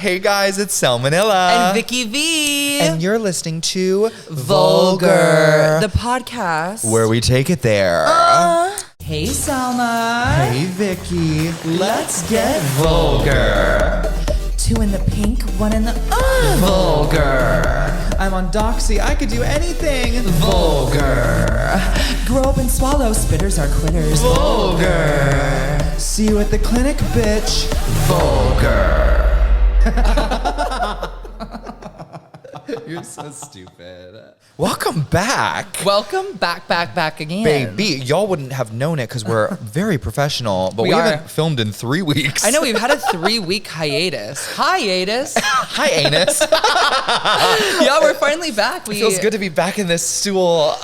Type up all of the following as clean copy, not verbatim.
Hey guys, it's Selma Nilla and Vicky Vee, and you're listening to VulgHER, the podcast where we take it there. Hey Selma. Hey Vicky, let's get vulgar. Two in the pink, one in the vulgar. I'm on Doxy, I could do anything. Vulgar. Grow up and swallow, spitters are quitters. Vulgar. See you at the clinic, bitch. Vulgar. You're so stupid. Welcome back. Welcome back again. Baby, y'all wouldn't have known it because we're very professional, but we haven't filmed in 3 weeks. I know, we've had a 3-week hiatus. Hiatus. Hi, anus. Yeah, we're finally back. It feels good to be back in this stool.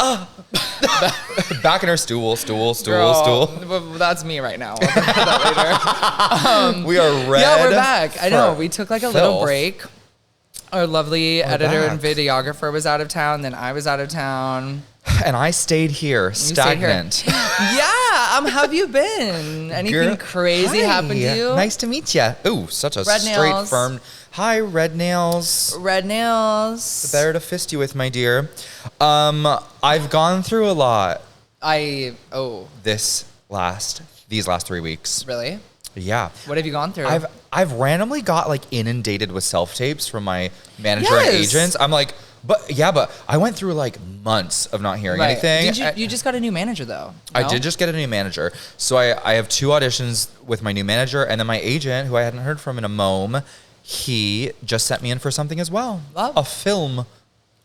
Back in our stool. Girl, that's me right now. We'll talk about that later. We are red. Yeah, we're back. I know. We took like a little break. Our lovely editor and videographer was out of town. Then I was out of town. And I stayed here, stagnant. Yeah. How have you been? Anything crazy happened to you? Nice to meet you. Ooh, such a red straight, nails. firm. Hi, red nails. Red nails. Better to fist you with, my dear. I've gone through a lot. These last 3 weeks. Really? Yeah. What have you gone through? I've randomly got like inundated with self-tapes from my manager and agents. I'm like, but I went through like months of not hearing anything. You just got a new manager though? No? I did just get a new manager. So I have 2 auditions with my new manager, and then my agent, who I hadn't heard from in a mome, he just sent me in for something as well. A film.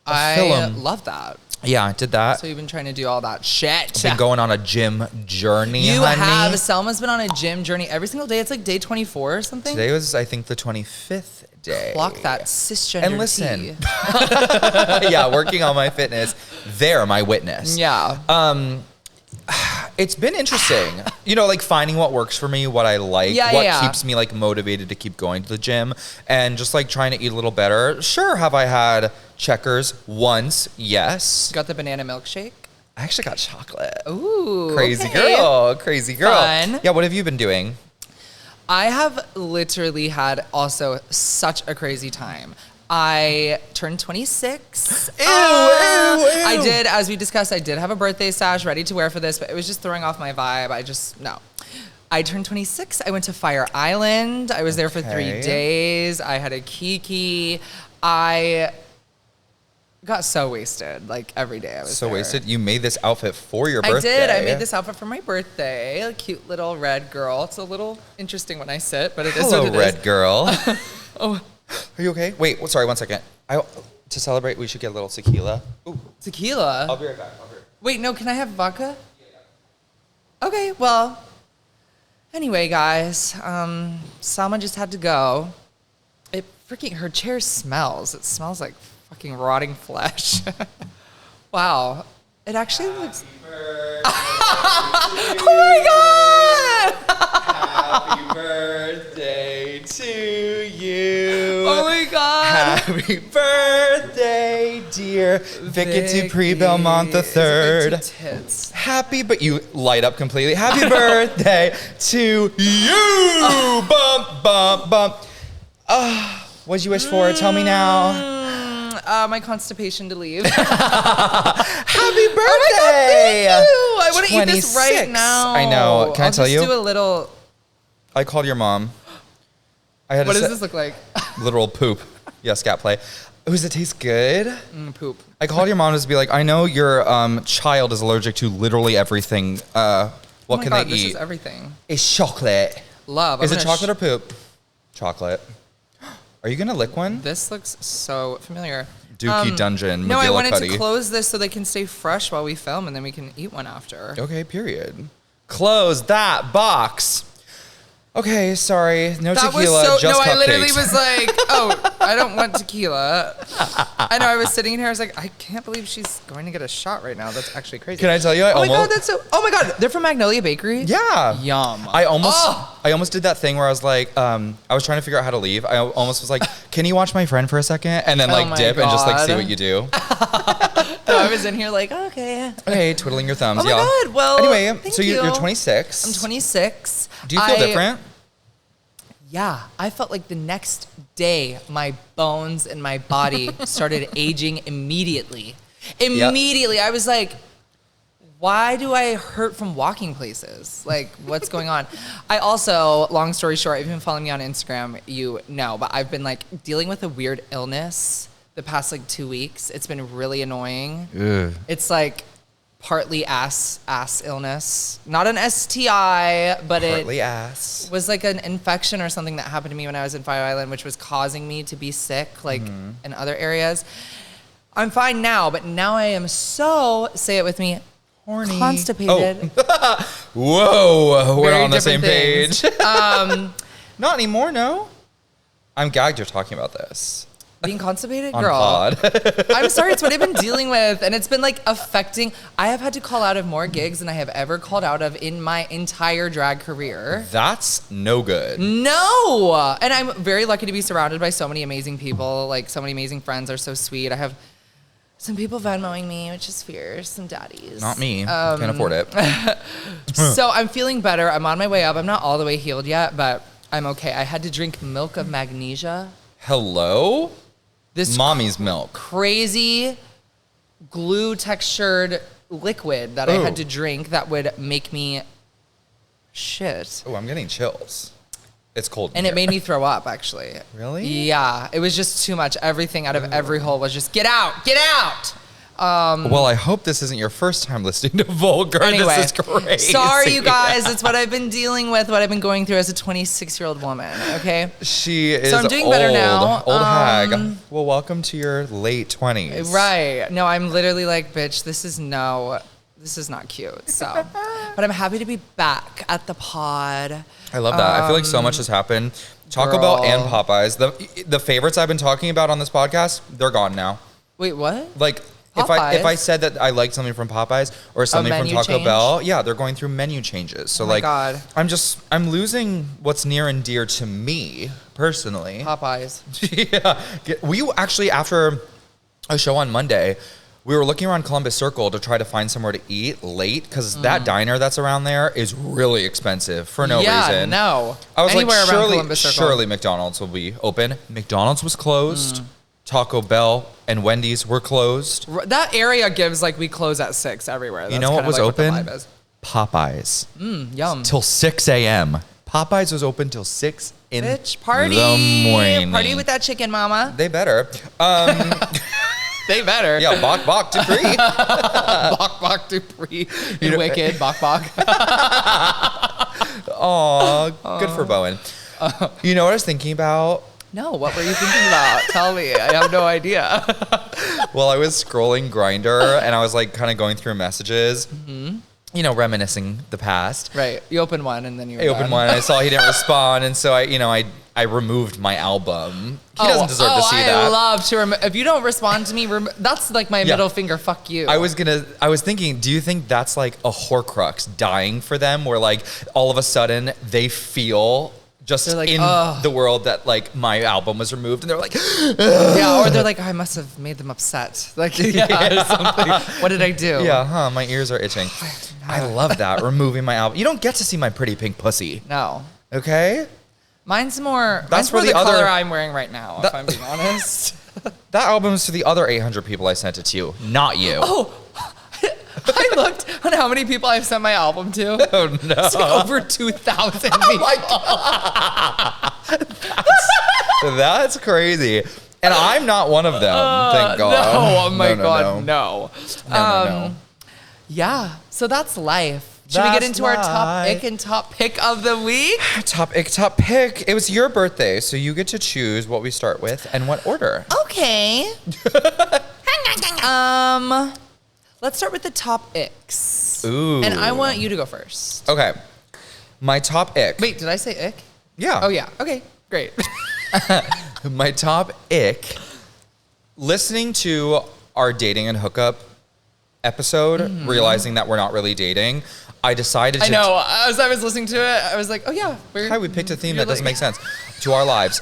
I love that. Yeah, I did that. So you've been trying to do all that shit. I've been going on a gym journey, You honey. have. Selma's been on a gym journey every single day. It's like day 24 or something. Today was, I think, the 25th day. Clock that cisgender And listen. Yeah, working on my fitness. They're my witness. Yeah. It's been interesting. Like finding what works for me, what I like, what keeps me like motivated to keep going to the gym, and just like trying to eat a little better. Sure, have I had Checkers once? Yes. Got the banana milkshake? I actually got chocolate. Ooh. Crazy okay. girl. Crazy girl. Fun. Yeah, what have you been doing? I have literally had also such a crazy time. I turned 26. Ew. I did, as we discussed, I did have a birthday sash ready to wear for this, but it was just throwing off my vibe. No. I turned 26. I went to Fire Island. I was there for 3 days. I had a kiki. I got so wasted, like every day I was so there. wasted. You made this outfit for your birthday. I did. I made this outfit for my birthday. A cute little red girl. It's a little interesting when I sit, but it is what it is. Hello, red girl. Oh. Are you okay? Wait, sorry, 1 second. To celebrate, we should get a little tequila. Ooh. Tequila? I'll be right back. Wait, no, can I have vodka? Yeah. Okay, well, anyway, guys, Selma just had to go. Her chair smells. It smells like fucking rotting flesh. Wow. It actually looks... Oh my God! Happy birthday to you. Oh my God. Happy birthday, dear Vicky Pre-Belmont the Third. Tits. Happy, but you light up completely. Happy birthday to you. Bump, bump, bump. What'd you wish for? Tell me now. My constipation to leave. Happy birthday! Oh my God, thank you! I want to eat this right 26. now. I know. Can I tell you? I'll just do a little... I called your mom. What does this look like? Literal poop. Yeah, scat play. Does it taste good? Poop. I called your mom to be like, I know your child is allergic to literally everything. What can they eat? This is everything. It's chocolate. Love. Is it chocolate or poop? Chocolate. Are you gonna lick one? This looks so familiar. Dookie Dungeon. No, I wanted Cuddy. to close this so they can stay fresh while we film, and then we can eat one after. Okay, period. Close that box. Okay, sorry. No tequila, just cupcakes. I literally was like, I don't want tequila. I know, I was sitting here, I was like, I can't believe she's going to get a shot right now. That's actually crazy. Can I tell you? Oh my God, they're from Magnolia Bakery? Yeah. Yum. I almost did that thing where I was like, I was trying to figure out how to leave. I almost was like, can you watch my friend for a second? And then like dip and just like see what you do. So I was in here like, okay. Okay, twiddling your thumbs. Oh my God, well, anyway, thank so you. you're 26. I'm 26. Do you feel different? Yeah, I felt like the next day, my bones and my body started aging immediately. Immediately. Yep. I was like, why do I hurt from walking places? Like, what's going on? I also, long story short, if you've been following me on Instagram, you know, but I've been like dealing with a weird illness the past like 2 weeks. It's been really annoying. Ugh. It's like partly ass illness. Not an STI, but partly it was like an infection or something that happened to me when I was in Fire Island, which was causing me to be sick, like in other areas. I'm fine now, but now I am so, say it with me, horny. Constipated. Oh. Whoa, we're on the same page. Not anymore, no. I'm gagged you're talking about this. Being constipated? On Girl. pod. I'm sorry, it's what I've been dealing with. And it's been like affecting, I have had to call out of more gigs than I have ever called out of in my entire drag career. That's no good. No. And I'm very lucky to be surrounded by so many amazing people. Like so many amazing friends are so sweet. I have some people Venmoing me, which is fierce, some daddies. Not me. Can't afford it. So I'm feeling better. I'm on my way up. I'm not all the way healed yet, but I'm okay. I had to drink milk of magnesia. Hello? This mommy's milk. Crazy glue textured liquid that I had to drink that would make me shit. Oh, I'm getting chills. It's cold. And it made me throw up, actually. Really? Yeah. It was just too much. Everything out of every hole was just, get out, get out. Well, I hope this isn't your first time listening to VulgHER. Anyway, this is crazy. Sorry, you guys. It's what I've been dealing with, what I've been going through as a 26-year-old woman, okay? She is so I'm doing better now. Old hag. Well, welcome to your late 20s. Right. No, I'm literally like, bitch, this is not cute. So, but I'm happy to be back at the pod. I love that. I feel like so much has happened. Taco Bell and Popeyes. The favorites I've been talking about on this podcast, they're gone now. Wait, what? Like, if I said that I liked something from Popeyes or something from Taco Bell, yeah, they're going through menu changes. So God. I'm losing what's near and dear to me personally. Popeyes. Yeah. We actually, after a show on Monday, we were looking around Columbus Circle to try to find somewhere to eat late because that diner that's around there is really expensive for no reason. Yeah, no. I was like, surely McDonald's will be open. McDonald's was closed. Taco Bell and Wendy's were closed. That area gives like we close at 6 everywhere. That's you know what was open? Popeyes. Yum. Till 6 a.m. Popeyes was open till 6 in party. the morning. Party with that chicken, mama. They better. They better. Yeah, bok bok Dupree. Bok bok Dupree. In Wicked, bok bok. Aw, good for Bowen. You know what I was thinking about? No, what were you thinking about? Tell me. I have no idea. Well, I was scrolling Grindr and I was like kind of going through messages, you know, reminiscing the past. Right. You opened one and then you were opened one and I saw he didn't respond. And so I removed my album. He doesn't deserve to see that. I love to remove. If you don't respond to me, that's like my middle finger. Fuck you. I was thinking, do you think that's like a Horcrux dying for them where like all of a sudden they feel just like, in the world that like my album was removed and they're like, yeah, or they're like, I must have made them upset. Like, or something. What did I do? Yeah, my ears are itching. I love that, removing my album. You don't get to see my pretty pink pussy. No. Okay? Mine's more the color I'm wearing right now, if I'm being honest. That album's to the other 800 people I sent it to, not you. Oh, I looked on how many people I've sent my album to. Oh, no. It's like over 2,000 people. Oh, my God. That's crazy. And I'm not one of them, thank God. No, oh, my God, no. No. Yeah, so that's life. Should we get into our top ick and top pick of the week? Top ick, top pick. It was your birthday, so you get to choose what we start with and what order. Okay. Let's start with the top icks. Ooh. And I want you to go first. Okay. My top ick. Wait, did I say ick? Yeah. Oh, yeah. Okay, great. My top ick, listening to our dating and hookup episode, realizing that we're not really dating, I decided to... I know. As I was listening to it, I was like, oh, yeah. We picked a theme that doesn't make sense to our lives.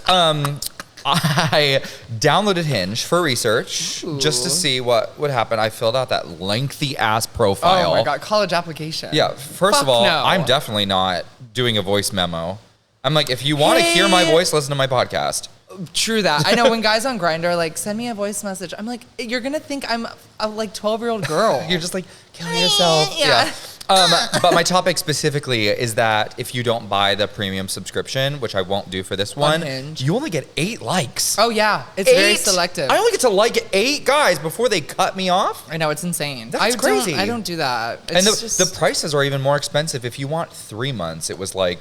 I downloaded Hinge for research just to see what would happen. I filled out that lengthy ass profile. Oh my God, college application. Yeah, first of all, I'm definitely not doing a voice memo. I'm like, if you want to hear my voice, listen to my podcast. True that. I know when guys on Grindr are like, send me a voice message. I'm like, you're going to think I'm a like 12-year-old girl. You're just like, kill yourself. Yeah. But my topic specifically is that if you don't buy the premium subscription, which I won't do for this one, you only get 8 likes. Oh, yeah. It's very selective. I only get to like 8 guys before they cut me off. I know. It's insane. That's crazy. I don't do that. And the prices are even more expensive. If you want 3 months, it was like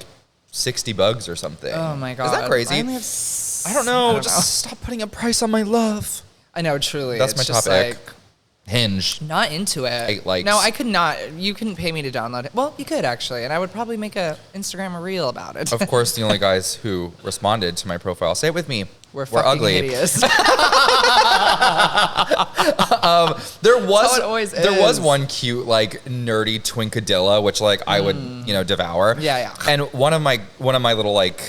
$60 or something. Oh, my God. Is that crazy? I don't know. Just stop putting a price on my love. I know, truly. That's my topic. Like, Hinge. Not into it. 8 likes. No, I could not. You couldn't pay me to download it. Well, you could actually, and I would probably make a Instagram reel about it. Of course, the only guys who responded to my profile, say it with me, we're ugly. Hideous. There was one cute like nerdy twinkadilla, which like I would devour. Yeah. And one of my little like,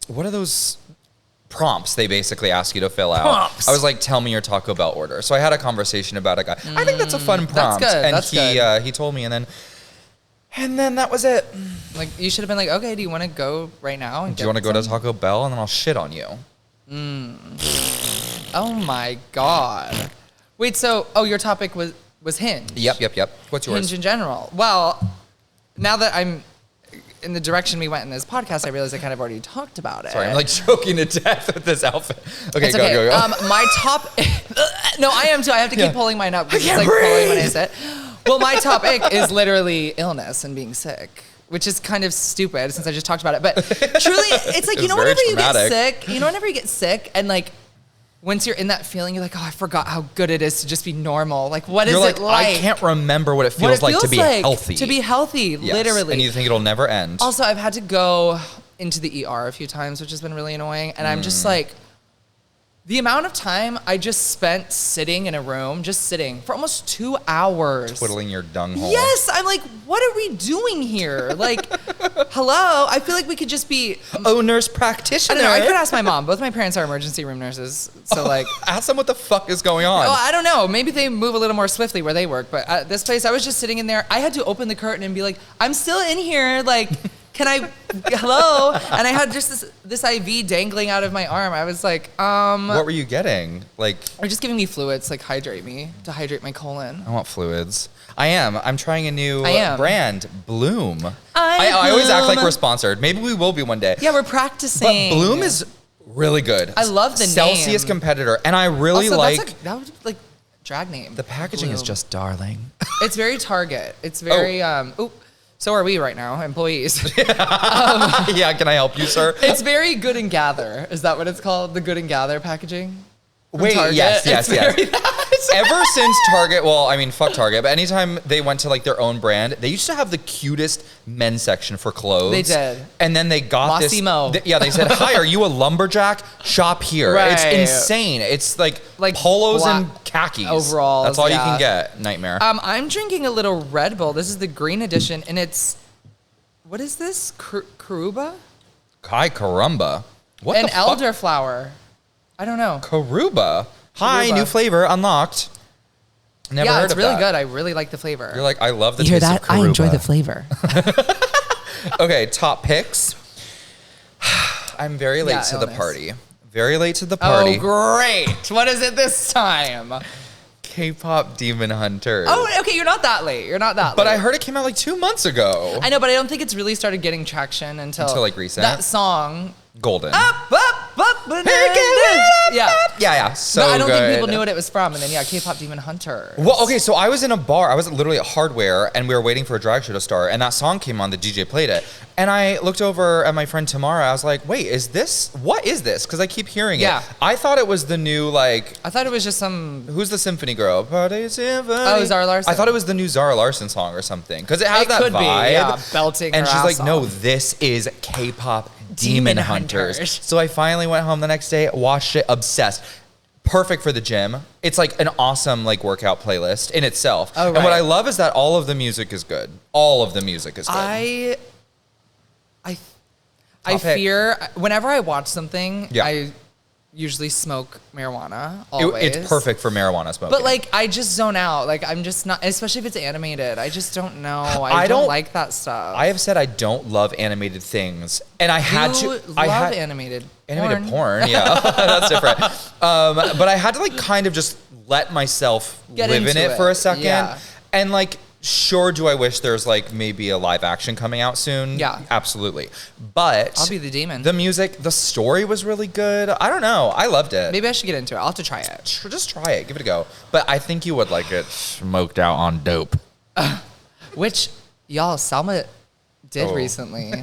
what are those prompts they basically ask you to fill out? Prompts. I was like, tell me your Taco Bell order. So I had a conversation about a guy. I think that's a fun prompt. That's good. And he told me, and then that was it. Like you should have been like, okay, do you want to go right now? And do you want to go to Taco Bell, and then I'll shit on you? Oh my God. Wait, so your topic was Hinge. Yep. What's yours? Hinge in general. Well, now that I'm in the direction we went in this podcast, I realized I kind of already talked about it. Sorry, I'm like choking to death with this outfit. Okay, it's go. My top... No, I am too. I have to keep pulling mine up because it's like breathe. pulling when I say it. Well, my topic is literally illness and being sick, which is kind of stupid since I just talked about it. But truly, it's like, whenever you get sick and like, once you're in that feeling, you're like, oh, I forgot how good it is to just be normal. Like, what is it like? I can't remember what it feels like to be healthy. To be healthy, yes. Literally. And you think it'll never end. Also, I've had to go into the ER a few times, which has been really annoying. And I'm just like, the amount of time I just spent sitting in a room, just sitting for almost 2 hours. Twiddling your dung hole. Yes, I'm like, what are we doing here? Like, hello? I feel like we could just be... nurse practitioner. I don't know, I could ask my mom. Both my parents are emergency room nurses. So like... Ask them what the fuck is going on. Well, I don't know. Maybe they move a little more swiftly where they work. But at this place, I was just sitting in there. I had to open the curtain and be like, I'm still in here. Like... Can I, hello? And I had just this IV dangling out of my arm. I was like, What were you getting? Like, they're just giving me fluids, like hydrate my colon. I want fluids. I'm trying a new brand, Bloom. I always act like we're sponsored. Maybe we will be one day. Yeah, we're practicing. But Bloom is really good. I love the Celsius name. competitor. And I really also, that would like drag name. The packaging is just darling. It's very Target. It's very, so are we right now, employees. Yeah, can I help you, sir? It's very Good and Gather. Is that what it's called? The Good and Gather packaging? Wait, Target? yes. Ever since Target, well, I mean, fuck Target, but anytime they went to like their own brand, they used to have the cutest men's section for clothes. They did. And then they got Mossimo. They said, hi, are you a lumberjack? Shop here. Right. It's insane. It's like polos and khakis. Overalls. That's all you can get. Nightmare. I'm drinking a little Red Bull. This is the green edition, and it's, what is this? Caruba? Hi, caramba. What and the fuck? elderflower. I don't know. Caruba. Hi, new flavor unlocked. Never heard of that. Yeah, it's really good. I really like the flavor. You're like, I love the taste of Caruba. You hear that? I enjoy the flavor. Okay, top picks. I'm very late to the party. Very late to the party. Oh, great. What is it this time? K-pop Demon Hunters. Oh, okay, you're not that late. But I heard it came out like 2 months ago. I know, but I don't think it's really started getting traction until like recent. That song. Golden. Up, Yeah. So but I don't good. think people knew what it was from. And then, K-pop Demon Hunter. Well, okay, so I was in a bar. I was literally at Hardware, and we were waiting for a drag show to start, and that song came on. The DJ played it. And I looked over at my friend Tamara. I was like, wait, what is this? Because I keep hearing it. I thought it was the new, like... I thought it was just some... Who's the symphony girl? Party Symphony. Oh, Zara Larsson. I thought it was the new Zara Larsson song or something. Because it has that could vibe. Be, belting and her she's like, ass no, off. this is K-pop Demon Hunters. So I finally went home the next day, watched it, obsessed. Perfect for the gym. It's like an awesome like workout playlist in itself. Oh, right. And what I love is that all of the music is good. All of the music is good. I fear whenever I watch something, I usually smoke marijuana always. It's perfect for marijuana smoking. But like, I just zone out. Like, I'm just not, especially if it's animated. I just don't know. I don't like that stuff. I have said I don't love animated things, and I had to. I love animated porn. Yeah, that's different. But I had to like kind of just let myself live in it for a second, and like. Sure, do I wish there's like maybe a live action coming out soon? Yeah. Absolutely. But I'll be the demon. The music, the story was really good. I don't know. I loved it. Maybe I should get into it. I'll have to try it. Just try it. Give it a go. But I think you would like it smoked out on dope. Which, y'all, Selma did recently.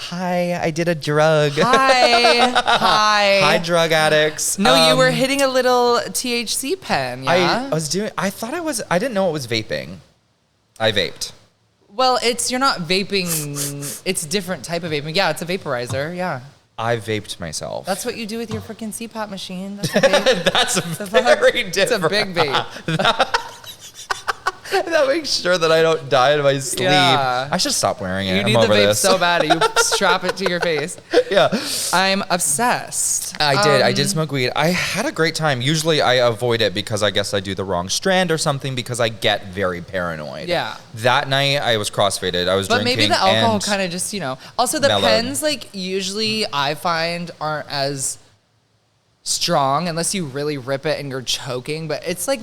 Hi, I did a drug. Hi, drug addicts. No, you were hitting a little THC pen, yeah? I didn't know it was vaping. I vaped. Well, you're not vaping. It's a different type of vaping. Yeah, it's a vaporizer. Yeah. I vaped myself. That's what you do with your freaking CPAP machine. That's a vape. That's very different. It's a big vape. That makes sure that I don't die in my sleep. Yeah. I should stop wearing it. You need the vape so bad. You strap it to your face. Yeah. I'm obsessed. I did smoke weed. I had a great time. Usually I avoid it because I guess I do the wrong strand or something because I get very paranoid. Yeah. That night I was crossfaded. I was drinking. But maybe the alcohol kind of just, Also the mellowed. pens, like, usually I find aren't as strong unless you really rip it and you're choking, but it's like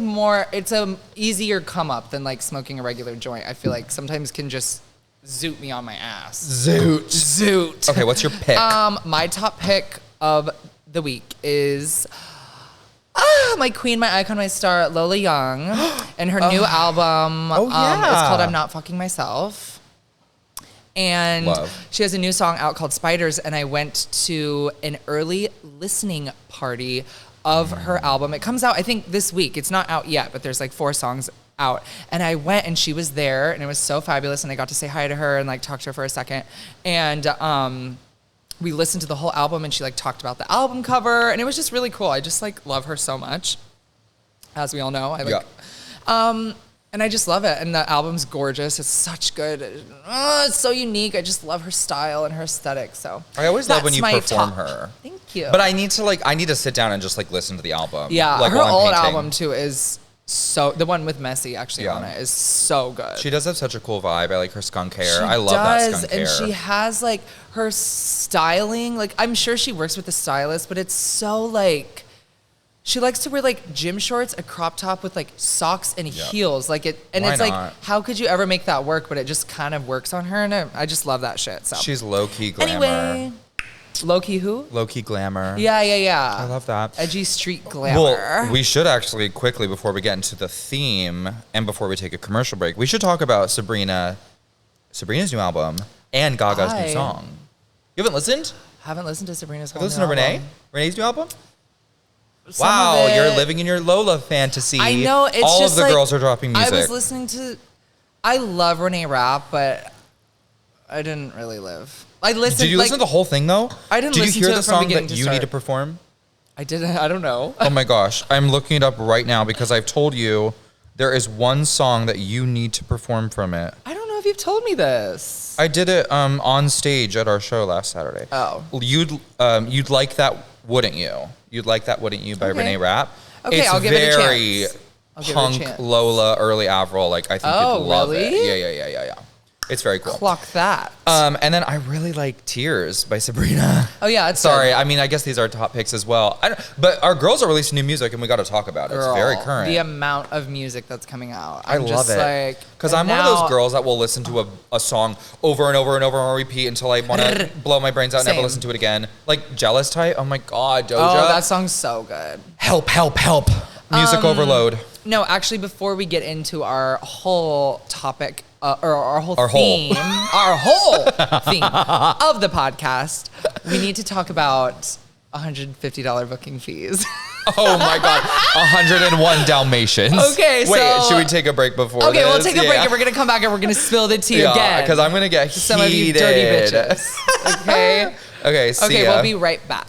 it's a easier come up than like smoking a regular joint. I feel like sometimes can just zoot me on my ass. Zoot. Okay, what's your pick? My top pick of the week is my queen, my icon, my star, Lola Young, and her new album. It's called I'm Not Fucking Myself. And she has a new song out called Spiders, and I went to an early listening party of her album. It comes out, I think, this week. It's not out yet, but there's like 4 songs out. And I went, and she was there, and it was so fabulous, and I got to say hi to her and like talk to her for a second. And we listened to the whole album, and she like talked about the album cover, and it was just really cool. I just like love her so much, as we all know. And I just love it. And the album's gorgeous. It's such good. It's so unique. I just love her style and her aesthetic. So I always love when you perform her. Thank you. But I need to sit down and just like listen to the album. Yeah, like her old album too is the one with Messi on it is so good. She does have such a cool vibe. I like her skunk hair. I love that skunk hair. And she has like her styling. Like I'm sure she works with a stylist, but it's so like. She likes to wear like gym shorts, a crop top with like socks and heels, like it. And Why it's not? like, how could you ever make that work? But it just kind of works on her, and I just love that shit. So she's low key glamour. Anyway, low key who? Low key glamour. Yeah. I love that. Edgy street glamour. Well, we should actually quickly before we get into the theme and before we take a commercial break, we should talk about Sabrina's new album and Gaga's new song. You haven't listened? Haven't listened to Sabrina's whole new album. Have you listened to Renee's new album? Wow, you're living in your Lola fantasy. I know. It's all just of the like, girls are dropping music. I was listening to. I love Reneé Rapp, but I didn't really live. I listened. Did you listen to the whole thing though? I didn't. Did listen you hear to the it from song beginning that to you start. need to perform? I didn't. I don't know. Oh my gosh, I'm looking it up right now because I've told you there is one song that you need to perform from it. I don't know if you've told me this. I did it on stage at our show last Saturday. Oh. You'd like that, wouldn't you? You'd like that, wouldn't you? By Reneé Rapp. Okay, I'll give it a chance. It's very punk, Lola, early Avril. Like I think you'd love it. Yeah. It's very cool. Clock that. And then I really like Tears by Sabrina. Oh yeah, it's sorry. good. I mean, I guess these are top picks as well. But our girls are releasing new music, and we got to talk about it. Girl, it's very current. The amount of music that's coming out. I love it. Because I'm one of those girls that will listen to a song over and over and over on repeat until I want to blow my brains out and never listen to it again. Like Jealous Type. Oh my God, Doja. Oh, that song's so good. Help. Music overload. No, actually, before we get into our whole topic, or our whole theme of the podcast, we need to talk about $150 booking fees. Oh my God, 101 Dalmatians. Okay, wait, should we take a break before this? Okay, we'll take a break and we're gonna come back and we're gonna spill the tea again. Because I'm gonna get heated. Some of you dirty bitches. Okay. Okay, see ya. We'll be right back.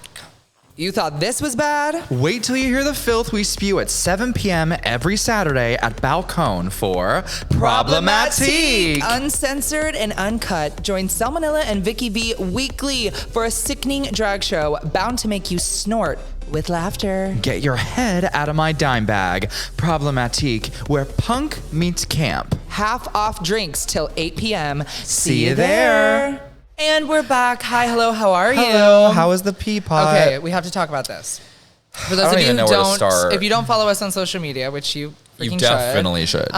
You thought this was bad? Wait till you hear the filth we spew at 7 p.m. every Saturday at Balcone for Problematique. Uncensored and uncut. Join Selma Nilla and Vicky Vee weekly for a sickening drag show bound to make you snort, with laughter. Get your head out of my dime bag. Problematique, where punk meets camp. Half off drinks till 8 p.m. See you there. And we're back. Hi, hello, how are you? Hello, how is the pea pot? Okay, we have to talk about this. For those of you who don't, if you don't follow us on social media, which you freaking definitely should.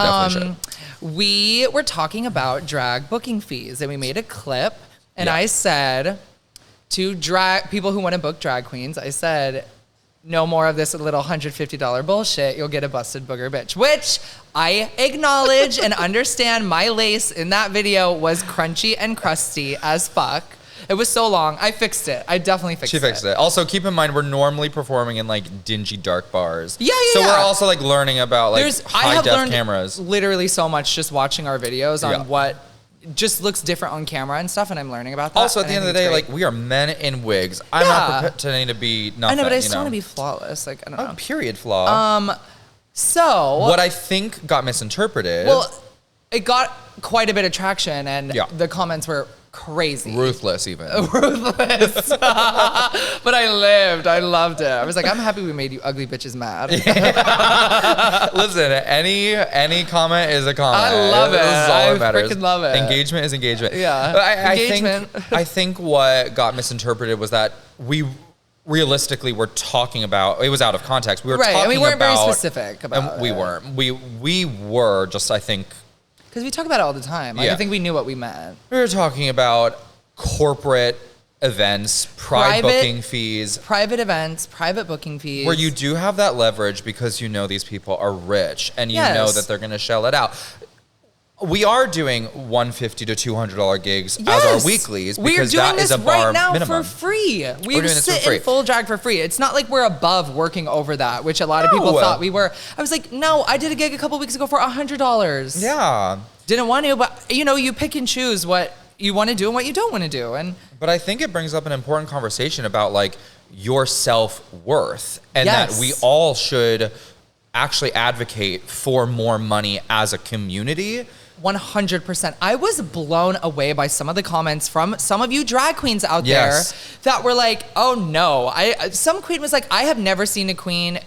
We were talking about drag booking fees, and we made a clip, and I said to drag people who want to book drag queens, I said, no more of this little $150 bullshit. You'll get a busted booger bitch, which I acknowledge and understand. My lace in that video was crunchy and crusty as fuck. It was so long. I fixed it. I definitely fixed it. She fixed it. Also, keep in mind, we're normally performing in like dingy, dark bars. Yeah. So we're also like learning about like high-def cameras. Literally so much just watching our videos on what just looks different on camera and stuff, and I'm learning about that. Also, at the end of the day, like, we are men in wigs. I'm not pretending to be nothing. I know, but I just want to be flawless. Like, I don't know. Period flaw. So what I think got misinterpreted. Well, it got quite a bit of traction, and the comments were crazy. Ruthless, even. Ruthless. But I loved it. I was like, I'm happy we made you ugly bitches mad. Listen, any comment is a comment. I love it. This is all that matters. I freaking love it. Engagement is engagement. Yeah. Engagement. I think what got misinterpreted was that we realistically were talking about, it was out of context. We were talking about, and we weren't very specific about it. We weren't. We were just, I think, because we talk about it all the time. Like, I think we knew what we meant. We were talking about corporate events, private booking fees. Private events, private booking fees. Where you do have that leverage because you know these people are rich and you know that they're going to shell it out. We are doing $150 to $200 gigs as our weeklies because that is above our minimum. We're doing this right now for free. We sit in full drag for free. It's not like we're above working over that, which a lot of people thought we were. I was like, no, I did a gig a couple weeks ago for $100. Yeah. Didn't want to, but you pick and choose what you want to do and what you don't want to do. But I think it brings up an important conversation about like your self-worth and that we all should actually advocate for more money as a community. 100%. I was blown away by some of the comments from some of you drag queens out there that were like, oh no. Some queen was like, I have never seen a queen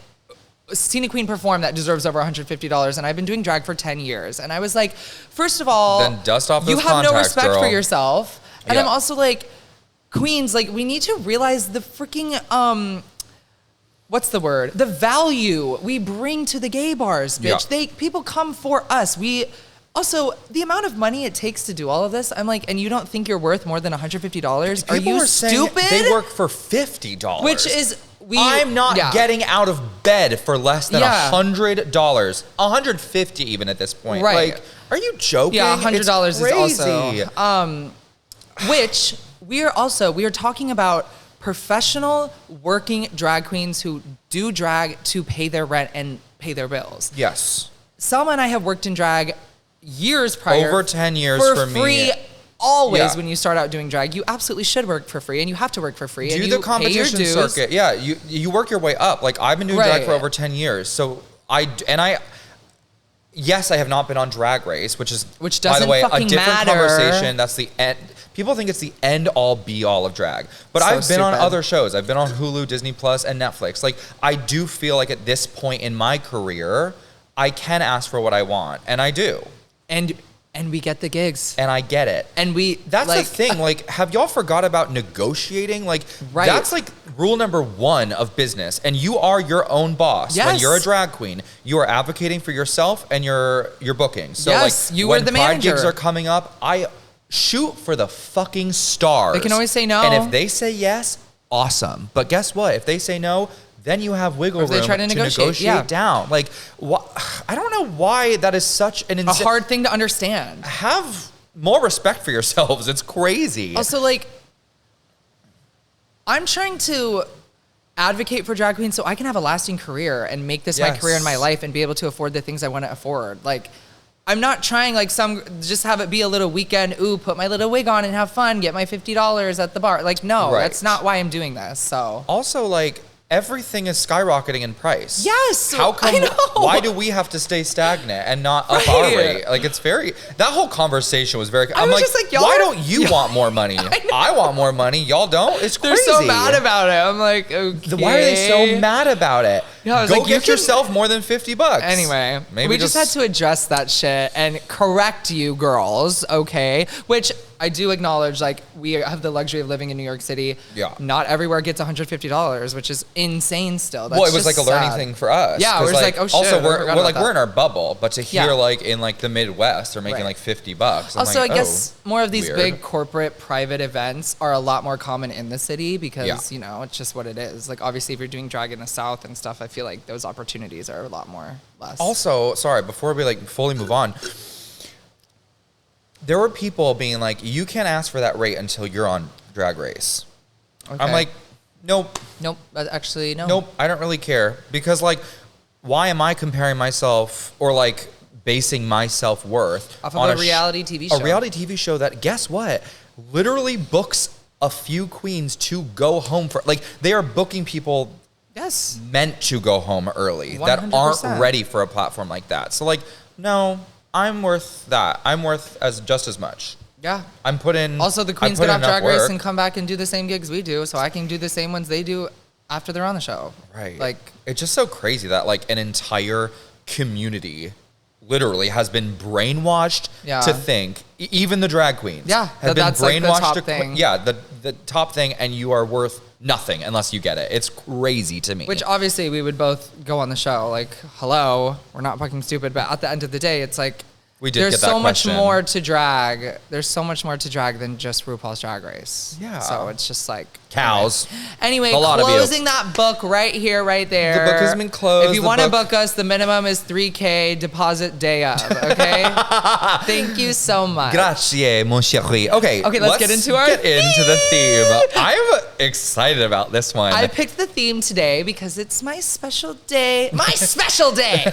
perform that deserves over $150, and I've been doing drag for 10 years. And I was like, first of all, then dust off those you have no respect girl. For yourself. And I'm also like, queens, like, we need to realize the freaking, what's the word? The value we bring to the gay bars, bitch. People come for us. Also, the amount of money it takes to do all of this, I'm like, and you don't think you're worth more than $150? Are you stupid? They work for $50. Which is, I'm not getting out of bed for less than $100. $150 even at this point. Right. Like, are you joking? Yeah, $100 is also. Which we are talking about professional working drag queens who do drag to pay their rent and pay their bills. Yes. Selma and I have worked in drag years prior. Over 10 years for me. Free, always when you start out doing drag. You absolutely should work for free, and you have to work for free. Do the competition circuit. Yeah, you work your way up. Like, I've been doing drag for over 10 years. So yes, I have not been on Drag Race, which doesn't, by the way, a different conversation. That's the end. People think it's the end all be all of drag. But I've been on other shows. I've been on Hulu, Disney Plus, and Netflix. Like, I do feel like at this point in my career, I can ask for what I want, and I do. And we get the gigs. And I get it. And that's the thing. Like, have y'all forgot about negotiating? Like, that's like rule number 1 of business. And you are your own boss. Yes. When you're a drag queen, you are advocating for yourself and your booking. So like, you were the manager. When Pride gigs are coming up, I shoot for the fucking stars. They can always say no. And if they say yes, awesome. But guess what? If they say no, then you have wiggle room to negotiate down. Like, I don't know why that is such a hard thing to understand. Have more respect for yourselves. It's crazy. Also, like, I'm trying to advocate for drag queens so I can have a lasting career and make this my career in my life and be able to afford the things I want to afford. Like, I'm not trying like just have it be a little weekend, put my little wig on and have fun, get my $50 at the bar. Like, no, that's not why I'm doing this. So also, like, everything is skyrocketing in price. Yes. How come? Why do we have to stay stagnant and not up our rate? Like, it's very, that whole conversation was very, I'm like, why don't you want more money? I want more money. Y'all don't? It's crazy. They're so mad about it. I'm like, okay. Why are they so mad about it? Yeah, go get yourself more than $50. Anyway, maybe we just had to address that shit and correct you girls, okay? Which I do acknowledge, like, we have the luxury of living in New York City. Yeah. Not everywhere gets $150, which is insane still. That's it was like a learning thing for us. Yeah, we're just like, oh shit. Also, we're in our bubble, but to hear like in like the Midwest, they're making like $50. Also, I guess more of these big corporate private events are a lot more common in the city because, you know, it's just what it is. Like, obviously, if you're doing drag in the South and stuff, I feel like those opportunities are a lot more less. Also, sorry, before we like fully move on, there were people being like, you can't ask for that rate until you're on Drag Race. Okay. I'm like, nope. Nope. Actually, no. Nope. I don't really care. Because, like, why am I comparing myself or, like, basing my self-worth off of a reality TV show? A reality TV show that, guess what? Literally books a few queens to go home for. Like, they are booking people meant to go home early 100%. That aren't ready for a platform like that. So, like, no. I'm worth that. I'm worth just as much. Yeah. I'm put in. Also, the queens get off Drag Race and come back and do the same gigs we do, so I can do the same ones they do after they're on the show. Right. Like, it's just so crazy that like an entire community literally has been brainwashed to think, even the drag queens have been brainwashed like the top thing. Yeah, the top thing, and you are worth nothing unless you get it. It's crazy to me. Which obviously we would both go on the show. Like, hello, we're not fucking stupid, but at the end of the day, it's like there's so much more to drag. There's so much more to drag than just RuPaul's Drag Race. Yeah. So it's just like cows. Anyway, closing that book right here, right there. The book has been closed. If you want to book us, the minimum is $3,000 deposit day of. Okay. Thank you so much. Grazie, mon chéri. Okay. Let's get into the theme. I'm excited about this one. I picked the theme today because it's my special day. My special day